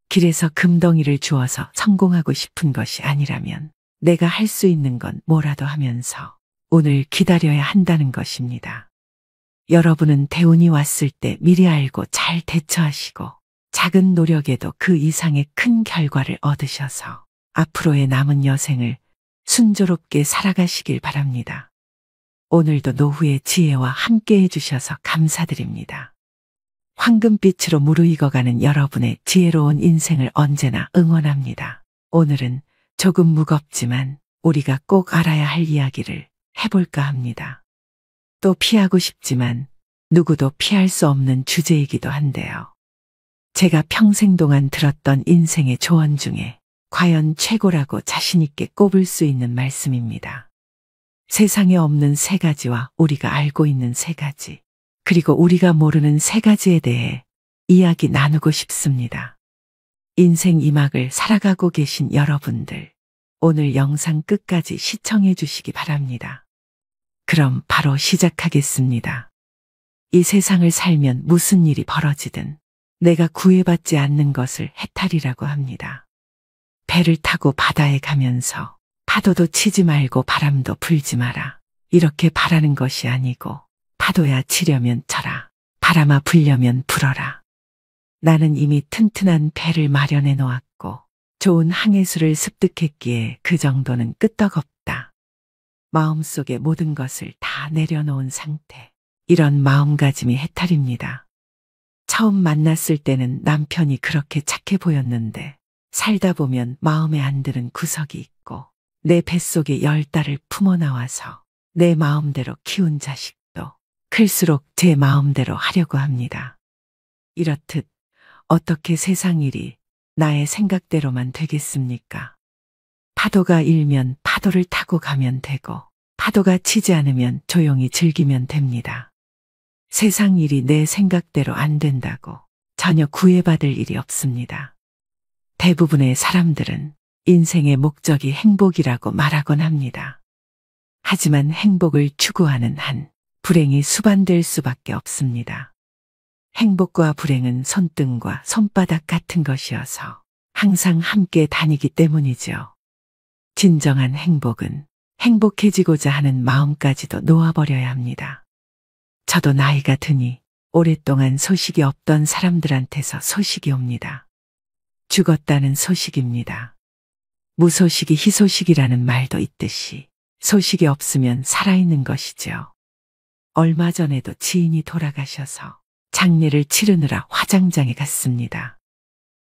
길에서 금덩이를 주어서 성공하고 싶은 것이 아니라면 내가 할 수 있는 건 뭐라도 하면서 오늘 기다려야 한다는 것입니다. 여러분은 대운이 왔을 때 미리 알고 잘 대처하시고 작은 노력에도 그 이상의 큰 결과를 얻으셔서 앞으로의 남은 여생을 순조롭게 살아가시길 바랍니다. 오늘도 노후의 지혜와 함께 해주셔서 감사드립니다. 황금빛으로 무르익어가는 여러분의 지혜로운 인생을 언제나 응원합니다. 오늘은 조금 무겁지만 우리가 꼭 알아야 할 이야기를 해볼까 합니다. 또 피하고 싶지만 누구도 피할 수 없는 주제이기도 한데요. 제가 평생 동안 들었던 인생의 조언 중에 과연 최고라고 자신있게 꼽을 수 있는 말씀입니다. 세상에 없는 세 가지와 우리가 알고 있는 세 가지, 그리고 우리가 모르는 세 가지에 대해 이야기 나누고 싶습니다. 인생 2막을 살아가고 계신 여러분들, 오늘 영상 끝까지 시청해 주시기 바랍니다. 그럼 바로 시작하겠습니다. 이 세상을 살면 무슨 일이 벌어지든 내가 구애받지 않는 것을 해탈이라고 합니다. 배를 타고 바다에 가면서 파도도 치지 말고 바람도 불지 마라. 이렇게 바라는 것이 아니고 파도야 치려면 쳐라. 바람아 불려면 불어라. 나는 이미 튼튼한 배를 마련해 놓았고 좋은 항해수를 습득했기에 그 정도는 끄떡없다. 마음속에 모든 것을 다 내려놓은 상태. 이런 마음가짐이 해탈입니다. 처음 만났을 때는 남편이 그렇게 착해 보였는데 살다 보면 마음에 안 드는 구석이 있고 내 뱃속에 10달을 품어 나와서 내 마음대로 키운 자식도 클수록 제 마음대로 하려고 합니다. 이렇듯 어떻게 세상 일이 나의 생각대로만 되겠습니까? 파도가 일면 파도를 타고 가면 되고 파도가 치지 않으면 조용히 즐기면 됩니다. 세상 일이 내 생각대로 안 된다고 전혀 구애받을 일이 없습니다. 대부분의 사람들은 인생의 목적이 행복이라고 말하곤 합니다. 하지만 행복을 추구하는 한 불행이 수반될 수밖에 없습니다. 행복과 불행은 손등과 손바닥 같은 것이어서 항상 함께 다니기 때문이죠. 진정한 행복은 행복해지고자 하는 마음까지도 놓아버려야 합니다. 저도 나이가 드니 오랫동안 소식이 없던 사람들한테서 소식이 옵니다. 죽었다는 소식입니다. 무소식이 희소식이라는 말도 있듯이 소식이 없으면 살아있는 것이죠. 얼마 전에도 지인이 돌아가셔서 장례를 치르느라 화장장에 갔습니다.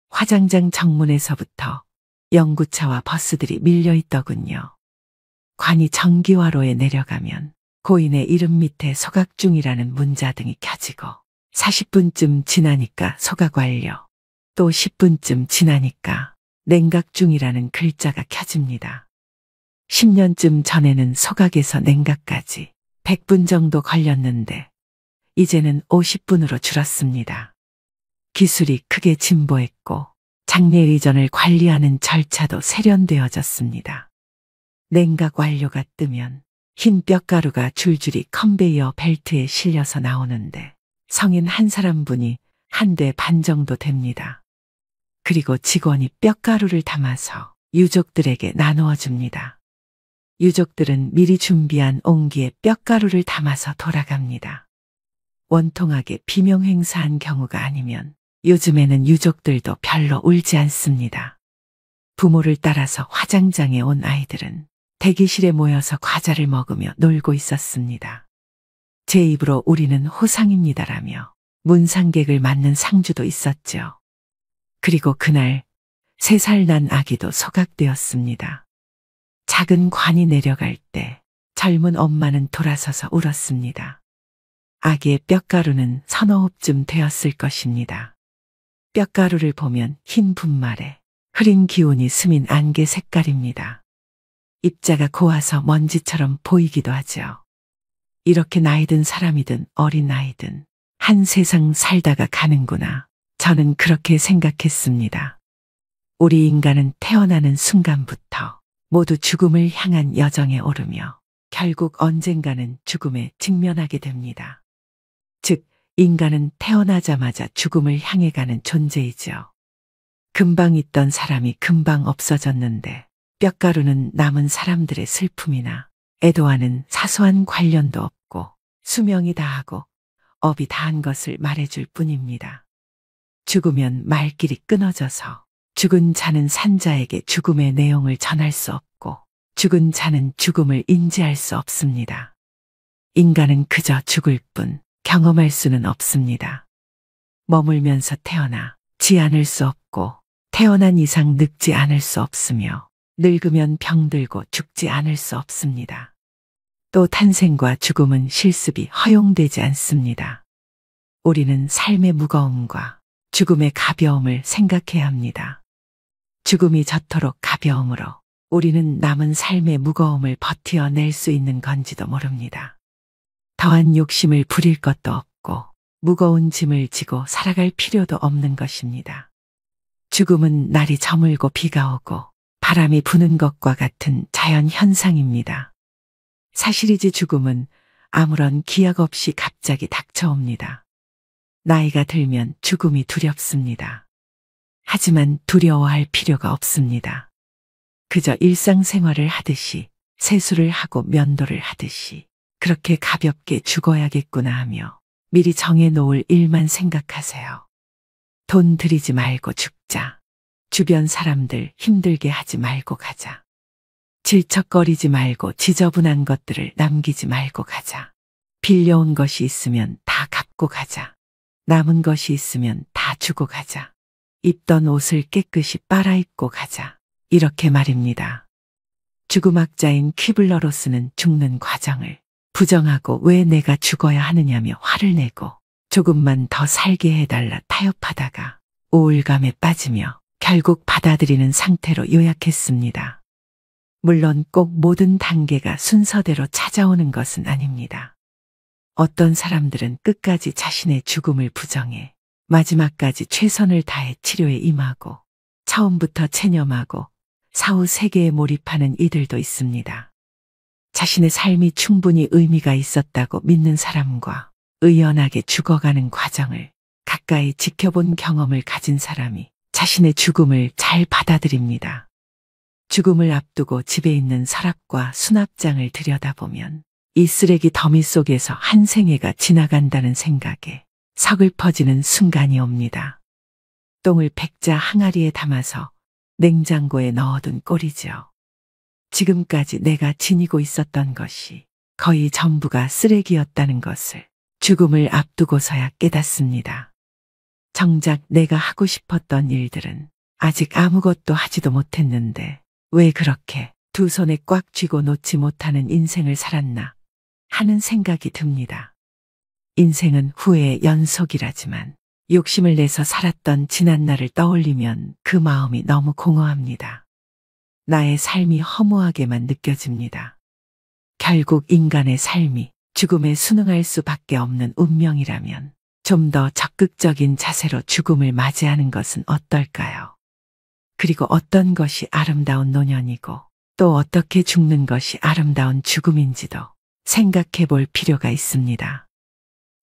화장장 정문에서부터 연구차와 버스들이 밀려 있더군요. 관이 정기화로에 내려가면 고인의 이름 밑에 소각중이라는 문자등이 켜지고 40분쯤 지나니까 소각 완료, 또 10분쯤 지나니까 냉각중이라는 글자가 켜집니다. 10년쯤 전에는 소각에서 냉각까지 100분 정도 걸렸는데 이제는 50분으로 줄었습니다. 기술이 크게 진보했고 장례 의전을 관리하는 절차도 세련되어졌습니다. 냉각 완료가 뜨면 흰 뼈가루가 줄줄이 컨베이어 벨트에 실려서 나오는데 성인 한 사람분이 한 대 반 정도 됩니다. 그리고 직원이 뼈가루를 담아서 유족들에게 나누어 줍니다. 유족들은 미리 준비한 옹기에 뼈가루를 담아서 돌아갑니다. 원통하게 비명행사한 경우가 아니면 요즘에는 유족들도 별로 울지 않습니다. 부모를 따라서 화장장에 온 아이들은 대기실에 모여서 과자를 먹으며 놀고 있었습니다. 제 입으로 우리는 호상입니다라며 문상객을 맞는 상주도 있었죠. 그리고 그날 3살 난 아기도 소각되었습니다. 작은 관이 내려갈 때 젊은 엄마는 돌아서서 울었습니다. 아기의 뼈가루는 서너 홉쯤 되었을 것입니다. 뼈가루를 보면 흰 분말에 흐린 기운이 스민 안개 색깔입니다. 입자가 고와서 먼지처럼 보이기도 하죠. 이렇게 나이 든 사람이든 어린 아이든 한 세상 살다가 가는구나. 저는 그렇게 생각했습니다. 우리 인간은 태어나는 순간부터 모두 죽음을 향한 여정에 오르며 결국 언젠가는 죽음에 직면하게 됩니다. 즉, 인간은 태어나자마자 죽음을 향해 가는 존재이죠. 금방 있던 사람이 금방 없어졌는데 뼈가루는 남은 사람들의 슬픔이나 애도와는 사소한 관련도 없고 수명이 다하고 업이 다한 것을 말해줄 뿐입니다. 죽으면 말길이 끊어져서 죽은 자는 산자에게 죽음의 내용을 전할 수 없고 죽은 자는 죽음을 인지할 수 없습니다. 인간은 그저 죽을 뿐 경험할 수는 없습니다. 머물면서 태어나 지 않을 수 없고 태어난 이상 늙지 않을 수 없으며 늙으면 병들고 죽지 않을 수 없습니다. 또 탄생과 죽음은 실습이 허용되지 않습니다. 우리는 삶의 무거움과 죽음의 가벼움을 생각해야 합니다. 죽음이 저토록 가벼움으로 우리는 남은 삶의 무거움을 버티어낼 수 있는 건지도 모릅니다. 더한 욕심을 부릴 것도 없고 무거운 짐을 지고 살아갈 필요도 없는 것입니다. 죽음은 날이 저물고 비가 오고 바람이 부는 것과 같은 자연 현상입니다. 사실이지 죽음은 아무런 기약 없이 갑자기 닥쳐옵니다. 나이가 들면 죽음이 두렵습니다. 하지만 두려워할 필요가 없습니다. 그저 일상생활을 하듯이 세수를 하고 면도를 하듯이 그렇게 가볍게 죽어야겠구나 하며 미리 정해놓을 일만 생각하세요. 돈 들이지 말고 죽자. 주변 사람들 힘들게 하지 말고 가자. 질척거리지 말고 지저분한 것들을 남기지 말고 가자. 빌려온 것이 있으면 다 갚고 가자. 남은 것이 있으면 다 주고 가자. 입던 옷을 깨끗이 빨아입고 가자. 이렇게 말입니다. 죽음학자인 퀴블러로스는 죽는 과정을 부정하고 왜 내가 죽어야 하느냐며 화를 내고 조금만 더 살게 해달라 타협하다가 우울감에 빠지며 결국 받아들이는 상태로 요약했습니다. 물론 꼭 모든 단계가 순서대로 찾아오는 것은 아닙니다. 어떤 사람들은 끝까지 자신의 죽음을 부정해 마지막까지 최선을 다해 치료에 임하고 처음부터 체념하고 사후 세계에 몰입하는 이들도 있습니다. 자신의 삶이 충분히 의미가 있었다고 믿는 사람과 의연하게 죽어가는 과정을 가까이 지켜본 경험을 가진 사람이 자신의 죽음을 잘 받아들입니다. 죽음을 앞두고 집에 있는 서랍과 수납장을 들여다보면 이 쓰레기 더미 속에서 한 생애가 지나간다는 생각에 서글퍼지는 순간이 옵니다. 똥을 백자 항아리에 담아서 냉장고에 넣어둔 꼴이죠. 지금까지 내가 지니고 있었던 것이 거의 전부가 쓰레기였다는 것을 죽음을 앞두고서야 깨닫습니다. 정작 내가 하고 싶었던 일들은 아직 아무것도 하지도 못했는데 왜 그렇게 두 손에 꽉 쥐고 놓지 못하는 인생을 살았나 하는 생각이 듭니다. 인생은 후회의 연속이라지만 욕심을 내서 살았던 지난날을 떠올리면 그 마음이 너무 공허합니다. 나의 삶이 허무하게만 느껴집니다. 결국 인간의 삶이 죽음에 순응할 수밖에 없는 운명이라면 좀 더 적극적인 자세로 죽음을 맞이하는 것은 어떨까요? 그리고 어떤 것이 아름다운 노년이고 또 어떻게 죽는 것이 아름다운 죽음인지도 생각해 볼 필요가 있습니다.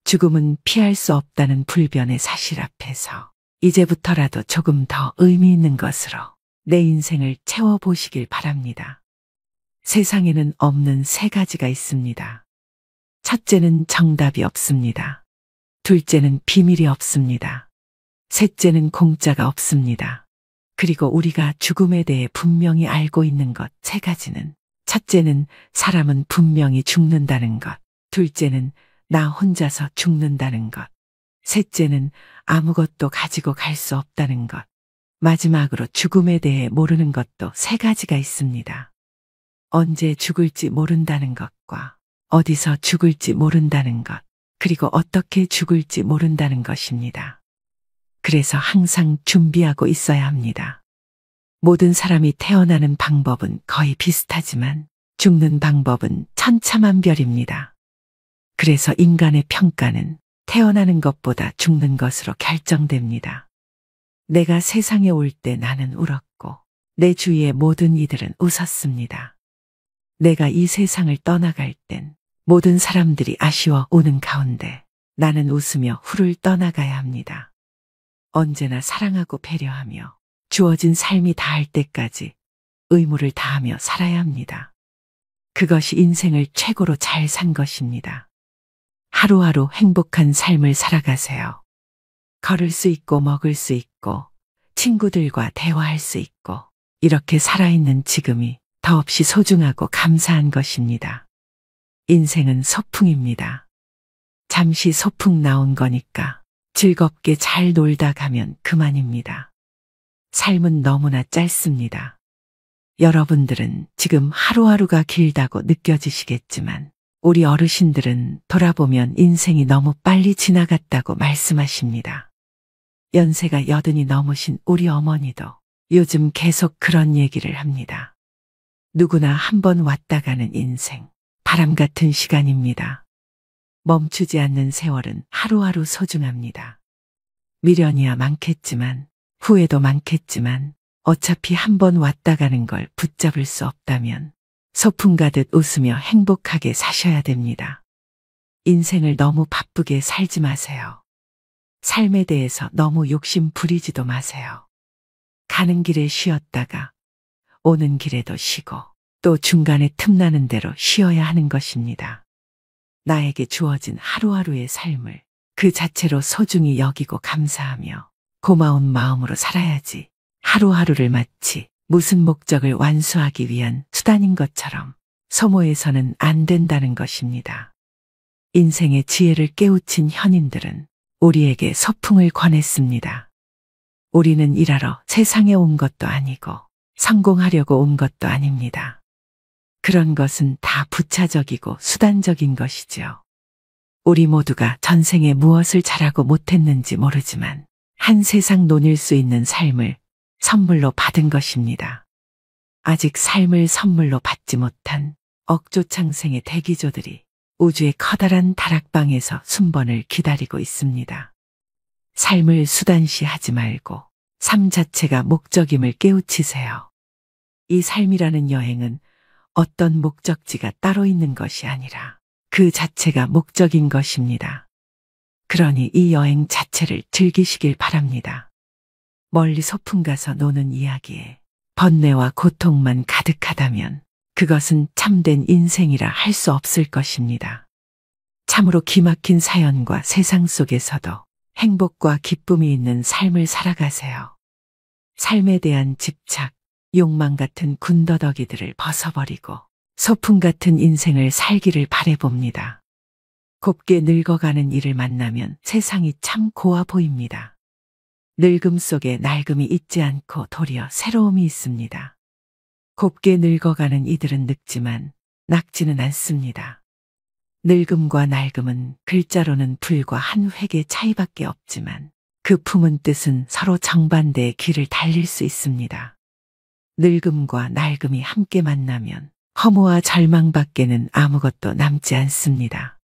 죽음은 피할 수 없다는 불변의 사실 앞에서 이제부터라도 조금 더 의미 있는 것으로 내 인생을 채워보시길 바랍니다. 세상에는 없는 세 가지가 있습니다. 첫째는 정답이 없습니다. 둘째는 비밀이 없습니다. 셋째는 공짜가 없습니다. 그리고 우리가 죽음에 대해 분명히 알고 있는 것 세 가지는 첫째는 사람은 분명히 죽는다는 것, 둘째는 나 혼자서 죽는다는 것, 셋째는 아무것도 가지고 갈 수 없다는 것, 마지막으로 죽음에 대해 모르는 것도 세 가지가 있습니다. 언제 죽을지 모른다는 것과 어디서 죽을지 모른다는 것, 그리고 어떻게 죽을지 모른다는 것입니다. 그래서 항상 준비하고 있어야 합니다. 모든 사람이 태어나는 방법은 거의 비슷하지만 죽는 방법은 천차만별입니다. 그래서 인간의 평가는 태어나는 것보다 죽는 것으로 결정됩니다. 내가 세상에 올 때 나는 울었고 내 주위의 모든 이들은 웃었습니다. 내가 이 세상을 떠나갈 땐 모든 사람들이 아쉬워 우는 가운데 나는 웃으며 후를 떠나가야 합니다. 언제나 사랑하고 배려하며 주어진 삶이 다할 때까지 의무를 다하며 살아야 합니다. 그것이 인생을 최고로 잘 산 것입니다. 하루하루 행복한 삶을 살아가세요. 걸을 수 있고 먹을 수 있고 친구들과 대화할 수 있고 이렇게 살아있는 지금이 더없이 소중하고 감사한 것입니다. 인생은 소풍입니다. 잠시 소풍 나온 거니까 즐겁게 잘 놀다 가면 그만입니다. 삶은 너무나 짧습니다. 여러분들은 지금 하루하루가 길다고 느껴지시겠지만 우리 어르신들은 돌아보면 인생이 너무 빨리 지나갔다고 말씀하십니다. 연세가 80이 넘으신 우리 어머니도 요즘 계속 그런 얘기를 합니다. 누구나 한번 왔다 가는 인생, 바람 같은 시간입니다. 멈추지 않는 세월은 하루하루 소중합니다. 미련이야 많겠지만 후회도 많겠지만 어차피 한번 왔다 가는 걸 붙잡을 수 없다면 소풍 가듯 웃으며 행복하게 사셔야 됩니다. 인생을 너무 바쁘게 살지 마세요. 삶에 대해서 너무 욕심 부리지도 마세요. 가는 길에 쉬었다가 오는 길에도 쉬고 또 중간에 틈나는 대로 쉬어야 하는 것입니다. 나에게 주어진 하루하루의 삶을 그 자체로 소중히 여기고 감사하며 고마운 마음으로 살아야지 하루하루를 마치 무슨 목적을 완수하기 위한 수단인 것처럼 소모해서는 안 된다는 것입니다. 인생의 지혜를 깨우친 현인들은 우리에게 소풍을 권했습니다. 우리는 일하러 세상에 온 것도 아니고 성공하려고 온 것도 아닙니다. 그런 것은 다 부차적이고 수단적인 것이지요. 우리 모두가 전생에 무엇을 잘하고 못했는지 모르지만 한 세상 논일 수 있는 삶을 선물로 받은 것입니다. 아직 삶을 선물로 받지 못한 억조창생의 대기조들이 우주의 커다란 다락방에서 순번을 기다리고 있습니다. 삶을 수단시하지 말고 삶 자체가 목적임을 깨우치세요. 이 삶이라는 여행은 어떤 목적지가 따로 있는 것이 아니라 그 자체가 목적인 것입니다. 그러니 이 여행 자체를 즐기시길 바랍니다. 멀리 소풍 가서 노는 이야기에 번뇌와 고통만 가득하다면 그것은 참된 인생이라 할 수 없을 것입니다. 참으로 기막힌 사연과 세상 속에서도 행복과 기쁨이 있는 삶을 살아가세요. 삶에 대한 집착, 욕망 같은 군더더기들을 벗어버리고 소풍 같은 인생을 살기를 바라봅니다. 곱게 늙어가는 이를 만나면 세상이 참 고와 보입니다. 늙음 속에 낡음이 있지 않고 도리어 새로움이 있습니다. 곱게 늙어가는 이들은 늙지만 낫지는 않습니다. 늙음과 낡음은 글자로는 불과 한 획의 차이밖에 없지만 그 품은 뜻은 서로 정반대의 길을 달릴 수 있습니다. 늙음과 낡음이 함께 만나면 허무와 절망밖에는 아무것도 남지 않습니다.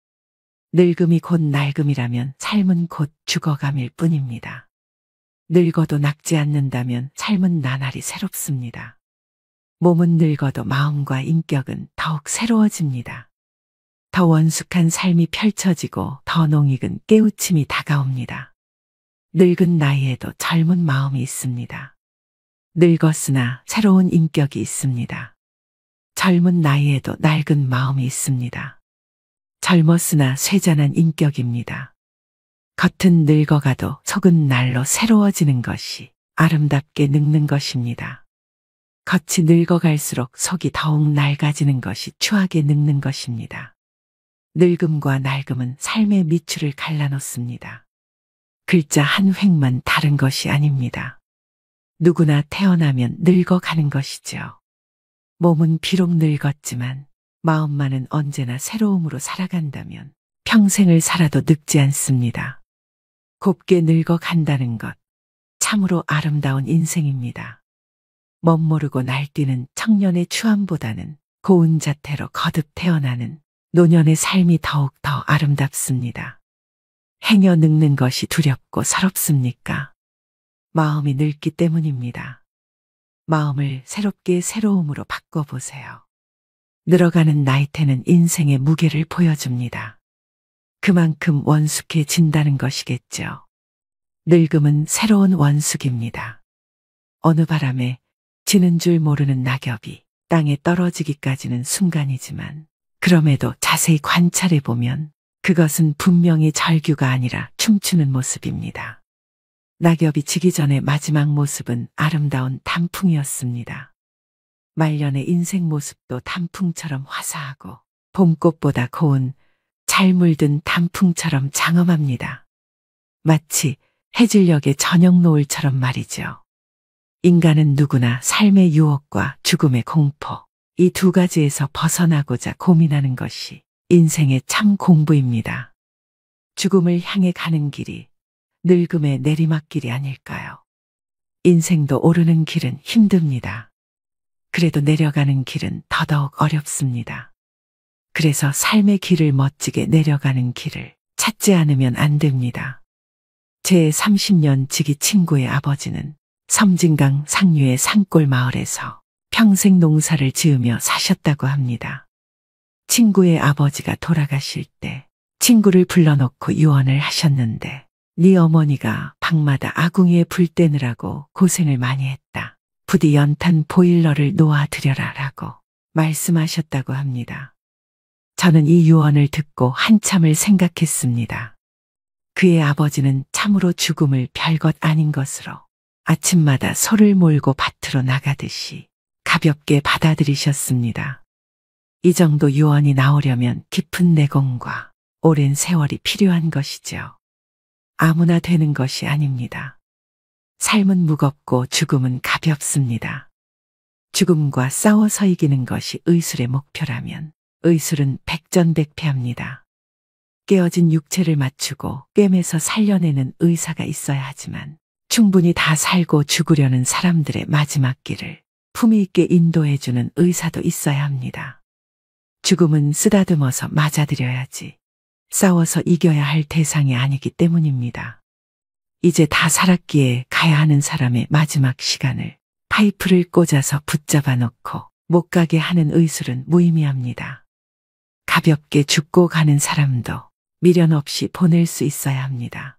늙음이 곧 낡음이라면 삶은 곧 죽어감일 뿐입니다. 늙어도 늙지 않는다면 삶은 나날이 새롭습니다. 몸은 늙어도 마음과 인격은 더욱 새로워집니다. 더 원숙한 삶이 펼쳐지고 더 농익은 깨우침이 다가옵니다. 늙은 나이에도 젊은 마음이 있습니다. 늙었으나 새로운 인격이 있습니다. 젊은 나이에도 낡은 마음이 있습니다. 젊었으나 쇠잔한 인격입니다. 겉은 늙어가도 속은 날로 새로워지는 것이 아름답게 늙는 것입니다. 겉이 늙어갈수록 속이 더욱 낡아지는 것이 추하게 늙는 것입니다. 늙음과 낡음은 삶의 밑줄을 갈라놓습니다. 글자 한 획만 다른 것이 아닙니다. 누구나 태어나면 늙어가는 것이죠. 몸은 비록 늙었지만 마음만은 언제나 새로움으로 살아간다면 평생을 살아도 늙지 않습니다. 곱게 늙어간다는 것, 참으로 아름다운 인생입니다. 멋모르고 날뛰는 청년의 추함보다는 고운 자태로 거듭 태어나는 노년의 삶이 더욱 더 아름답습니다. 행여 늙는 것이 두렵고 서럽습니까? 마음이 늙기 때문입니다. 마음을 새롭게 새로움으로 바꿔보세요. 늘어가는 나이테는 인생의 무게를 보여줍니다. 그만큼 원숙해진다는 것이겠죠. 늙음은 새로운 원숙입니다. 어느 바람에 지는 줄 모르는 낙엽이 땅에 떨어지기까지는 순간이지만 그럼에도 자세히 관찰해보면 그것은 분명히 절규가 아니라 춤추는 모습입니다. 낙엽이 지기 전의 마지막 모습은 아름다운 단풍이었습니다. 말년의 인생 모습도 단풍처럼 화사하고 봄꽃보다 고운 잘 물든 단풍처럼 장엄합니다. 마치 해질녘의 저녁 노을처럼 말이죠. 인간은 누구나 삶의 유혹과 죽음의 공포, 이 두 가지에서 벗어나고자 고민하는 것이 인생의 참 공부입니다. 죽음을 향해 가는 길이 늙음의 내리막길이 아닐까요? 인생도 오르는 길은 힘듭니다. 그래도 내려가는 길은 더더욱 어렵습니다. 그래서 삶의 길을 멋지게 내려가는 길을 찾지 않으면 안 됩니다. 제 30년 지기 친구의 아버지는 섬진강 상류의 산골 마을에서 평생 농사를 지으며 사셨다고 합니다. 친구의 아버지가 돌아가실 때 친구를 불러놓고 유언을 하셨는데 네 어머니가 방마다 아궁이에 불 떼느라고 고생을 많이 했다. 부디 연탄 보일러를 놓아드려라 라고 말씀하셨다고 합니다. 저는 이 유언을 듣고 한참을 생각했습니다. 그의 아버지는 참으로 죽음을 별것 아닌 것으로 아침마다 소를 몰고 밭으로 나가듯이 가볍게 받아들이셨습니다. 이 정도 유언이 나오려면 깊은 내공과 오랜 세월이 필요한 것이죠. 아무나 되는 것이 아닙니다. 삶은 무겁고 죽음은 가볍습니다. 죽음과 싸워서 이기는 것이 의술의 목표라면 의술은 백전백패합니다. 깨어진 육체를 맞추고 꿰매서 살려내는 의사가 있어야 하지만 충분히 다 살고 죽으려는 사람들의 마지막 길을 품위 있게 인도해주는 의사도 있어야 합니다. 죽음은 쓰다듬어서 맞아들여야지 싸워서 이겨야 할 대상이 아니기 때문입니다. 이제 다 살았기에 가야 하는 사람의 마지막 시간을 파이프를 꽂아서 붙잡아 놓고 못 가게 하는 의술은 무의미합니다. 가볍게 죽고 가는 사람도 미련 없이 보낼 수 있어야 합니다.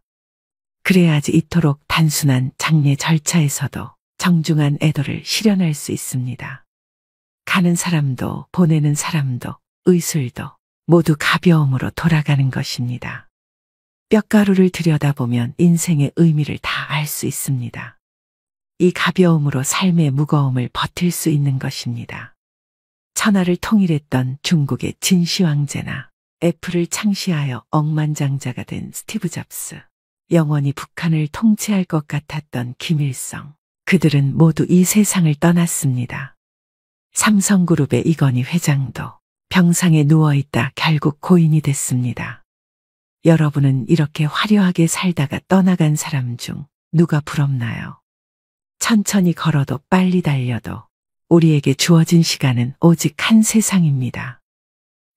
그래야지 이토록 단순한 장례 절차에서도 정중한 애도를 실현할 수 있습니다. 가는 사람도 보내는 사람도 의술도 모두 가벼움으로 돌아가는 것입니다. 뼈가루를 들여다보면 인생의 의미를 다 알 수 있습니다. 이 가벼움으로 삶의 무거움을 버틸 수 있는 것입니다. 천하를 통일했던 중국의 진시 황제나 애플을 창시하여 억만장자가 된 스티브 잡스, 영원히 북한을 통치할 것 같았던 김일성, 그들은 모두 이 세상을 떠났습니다. 삼성그룹의 이건희 회장도 병상에 누워있다 결국 고인이 됐습니다. 여러분은 이렇게 화려하게 살다가 떠나간 사람 중 누가 부럽나요? 천천히 걸어도 빨리 달려도 우리에게 주어진 시간은 오직 한 세상입니다.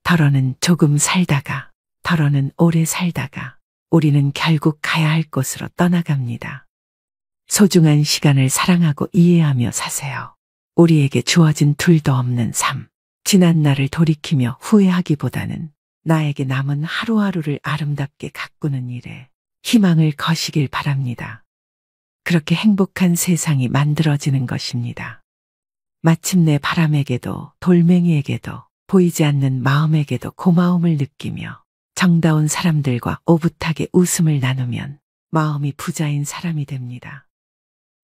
덜어는 조금 살다가, 덜어는 오래 살다가 우리는 결국 가야 할 곳으로 떠나갑니다. 소중한 시간을 사랑하고 이해하며 사세요. 우리에게 주어진 둘도 없는 삶. 지난 날을 돌이키며 후회하기보다는 나에게 남은 하루하루를 아름답게 가꾸는 일에 희망을 거시길 바랍니다. 그렇게 행복한 세상이 만들어지는 것입니다. 마침내 바람에게도 돌멩이에게도 보이지 않는 마음에게도 고마움을 느끼며 정다운 사람들과 오붓하게 웃음을 나누면 마음이 부자인 사람이 됩니다.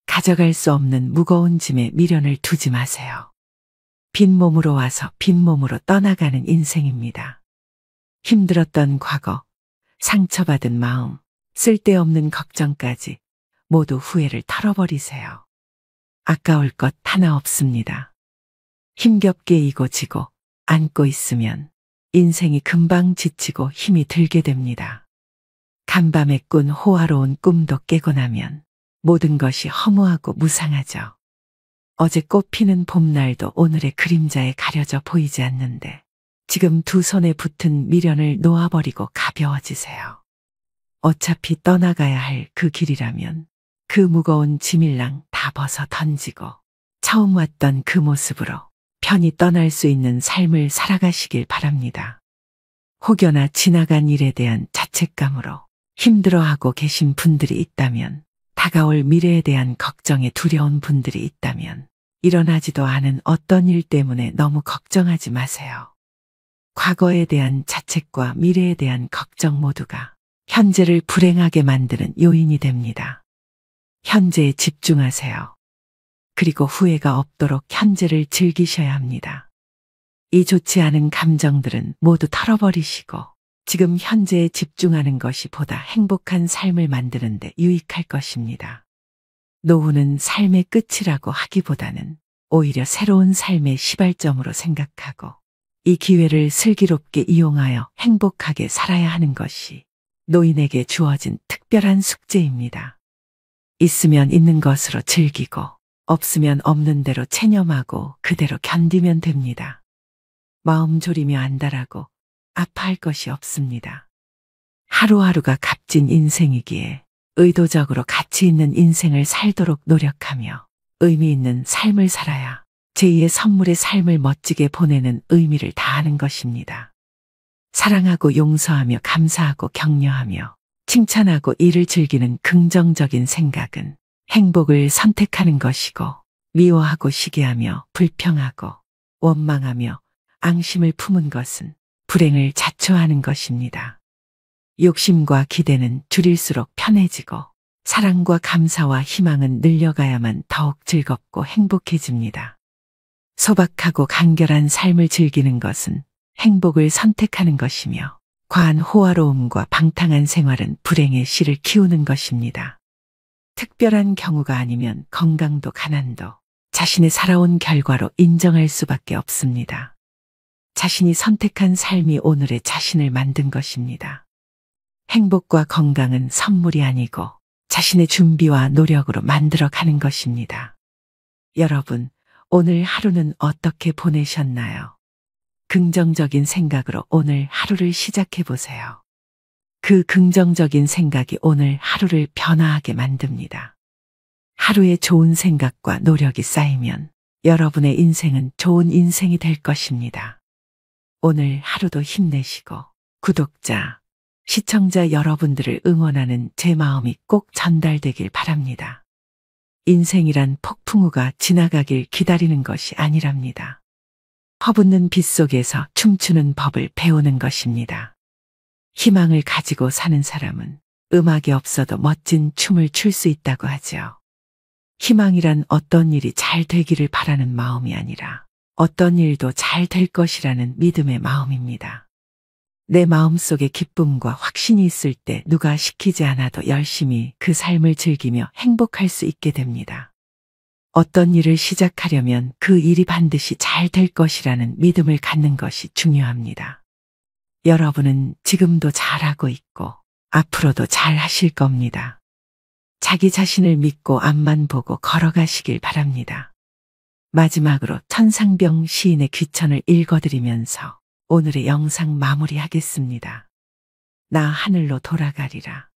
가져갈 수 없는 무거운 짐에 미련을 두지 마세요. 빈 몸으로 와서 빈 몸으로 떠나가는 인생입니다. 힘들었던 과거, 상처받은 마음, 쓸데없는 걱정까지 모두 후회를 털어버리세요. 아까울 것 하나 없습니다. 힘겹게 이고 지고 안고 있으면 인생이 금방 지치고 힘이 들게 됩니다. 간밤에 꾼 호화로운 꿈도 깨고 나면 모든 것이 허무하고 무상하죠. 어제 꽃피는 봄날도 오늘의 그림자에 가려져 보이지 않는데 지금 두 손에 붙은 미련을 놓아버리고 가벼워지세요. 어차피 떠나가야 할 그 길이라면 그 무거운 짐일랑 다 벗어 던지고 처음 왔던 그 모습으로 편히 떠날 수 있는 삶을 살아가시길 바랍니다. 혹여나 지나간 일에 대한 자책감으로 힘들어하고 계신 분들이 있다면, 다가올 미래에 대한 걱정에 두려운 분들이 있다면 일어나지도 않은 어떤 일 때문에 너무 걱정하지 마세요. 과거에 대한 자책과 미래에 대한 걱정 모두가 현재를 불행하게 만드는 요인이 됩니다. 현재에 집중하세요. 그리고 후회가 없도록 현재를 즐기셔야 합니다. 이 좋지 않은 감정들은 모두 털어버리시고 지금 현재에 집중하는 것이 보다 행복한 삶을 만드는 데 유익할 것입니다. 노후는 삶의 끝이라고 하기보다는 오히려 새로운 삶의 시발점으로 생각하고 이 기회를 슬기롭게 이용하여 행복하게 살아야 하는 것이 노인에게 주어진 특별한 숙제입니다. 있으면 있는 것으로 즐기고 없으면 없는 대로 체념하고 그대로 견디면 됩니다. 마음 졸이며 안달하고 아파할 것이 없습니다. 하루하루가 값진 인생이기에 의도적으로 가치 있는 인생을 살도록 노력하며 의미 있는 삶을 살아야 제2의 선물의 삶을 멋지게 보내는 의미를 다하는 것입니다. 사랑하고 용서하며 감사하고 격려하며 칭찬하고 일을 즐기는 긍정적인 생각은 행복을 선택하는 것이고, 미워하고 시기하며 불평하고 원망하며 앙심을 품은 것은 불행을 자초하는 것입니다. 욕심과 기대는 줄일수록 편해지고 사랑과 감사와 희망은 늘려가야만 더욱 즐겁고 행복해집니다. 소박하고 간결한 삶을 즐기는 것은 행복을 선택하는 것이며 과한 호화로움과 방탕한 생활은 불행의 씨를 키우는 것입니다. 특별한 경우가 아니면 건강도 가난도 자신의 살아온 결과로 인정할 수밖에 없습니다. 자신이 선택한 삶이 오늘의 자신을 만든 것입니다. 행복과 건강은 선물이 아니고 자신의 준비와 노력으로 만들어가는 것입니다. 여러분, 오늘 하루는 어떻게 보내셨나요? 긍정적인 생각으로 오늘 하루를 시작해 보세요. 그 긍정적인 생각이 오늘 하루를 변화하게 만듭니다. 하루에 좋은 생각과 노력이 쌓이면 여러분의 인생은 좋은 인생이 될 것입니다. 오늘 하루도 힘내시고 구독자, 시청자 여러분들을 응원하는 제 마음이 꼭 전달되길 바랍니다. 인생이란 폭풍우가 지나가길 기다리는 것이 아니랍니다. 허붓는 빗속에서 춤추는 법을 배우는 것입니다. 희망을 가지고 사는 사람은 음악이 없어도 멋진 춤을 출 수 있다고 하죠. 희망이란 어떤 일이 잘 되기를 바라는 마음이 아니라 어떤 일도 잘 될 것이라는 믿음의 마음입니다. 내 마음속에 기쁨과 확신이 있을 때 누가 시키지 않아도 열심히 그 삶을 즐기며 행복할 수 있게 됩니다. 어떤 일을 시작하려면 그 일이 반드시 잘 될 것이라는 믿음을 갖는 것이 중요합니다. 여러분은 지금도 잘하고 있고 앞으로도 잘 하실 겁니다. 자기 자신을 믿고 앞만 보고 걸어가시길 바랍니다. 마지막으로 천상병 시인의 귀천을 읽어드리면서 오늘의 영상 마무리하겠습니다. 나 하늘로 돌아가리라.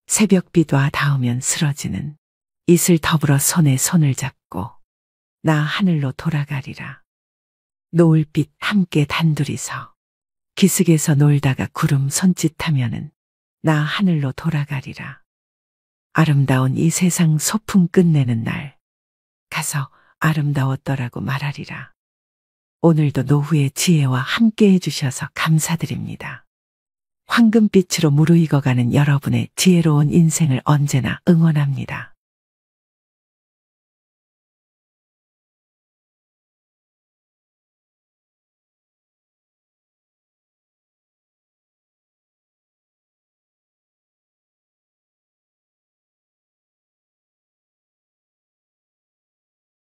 새벽빛 와 닿으면 쓰러지는 이슬 더불어 손에 손을 잡고 나 하늘로 돌아가리라. 노을빛 함께 단둘이서 기슭에서 놀다가 구름 손짓하면은 나 하늘로 돌아가리라. 아름다운 이 세상 소풍 끝내는 날 가서 아름다웠더라고 말하리라. 오늘도 노후의 지혜와 함께 해주셔서 감사드립니다. 황금빛으로 무르익어가는 여러분의 지혜로운 인생을 언제나 응원합니다.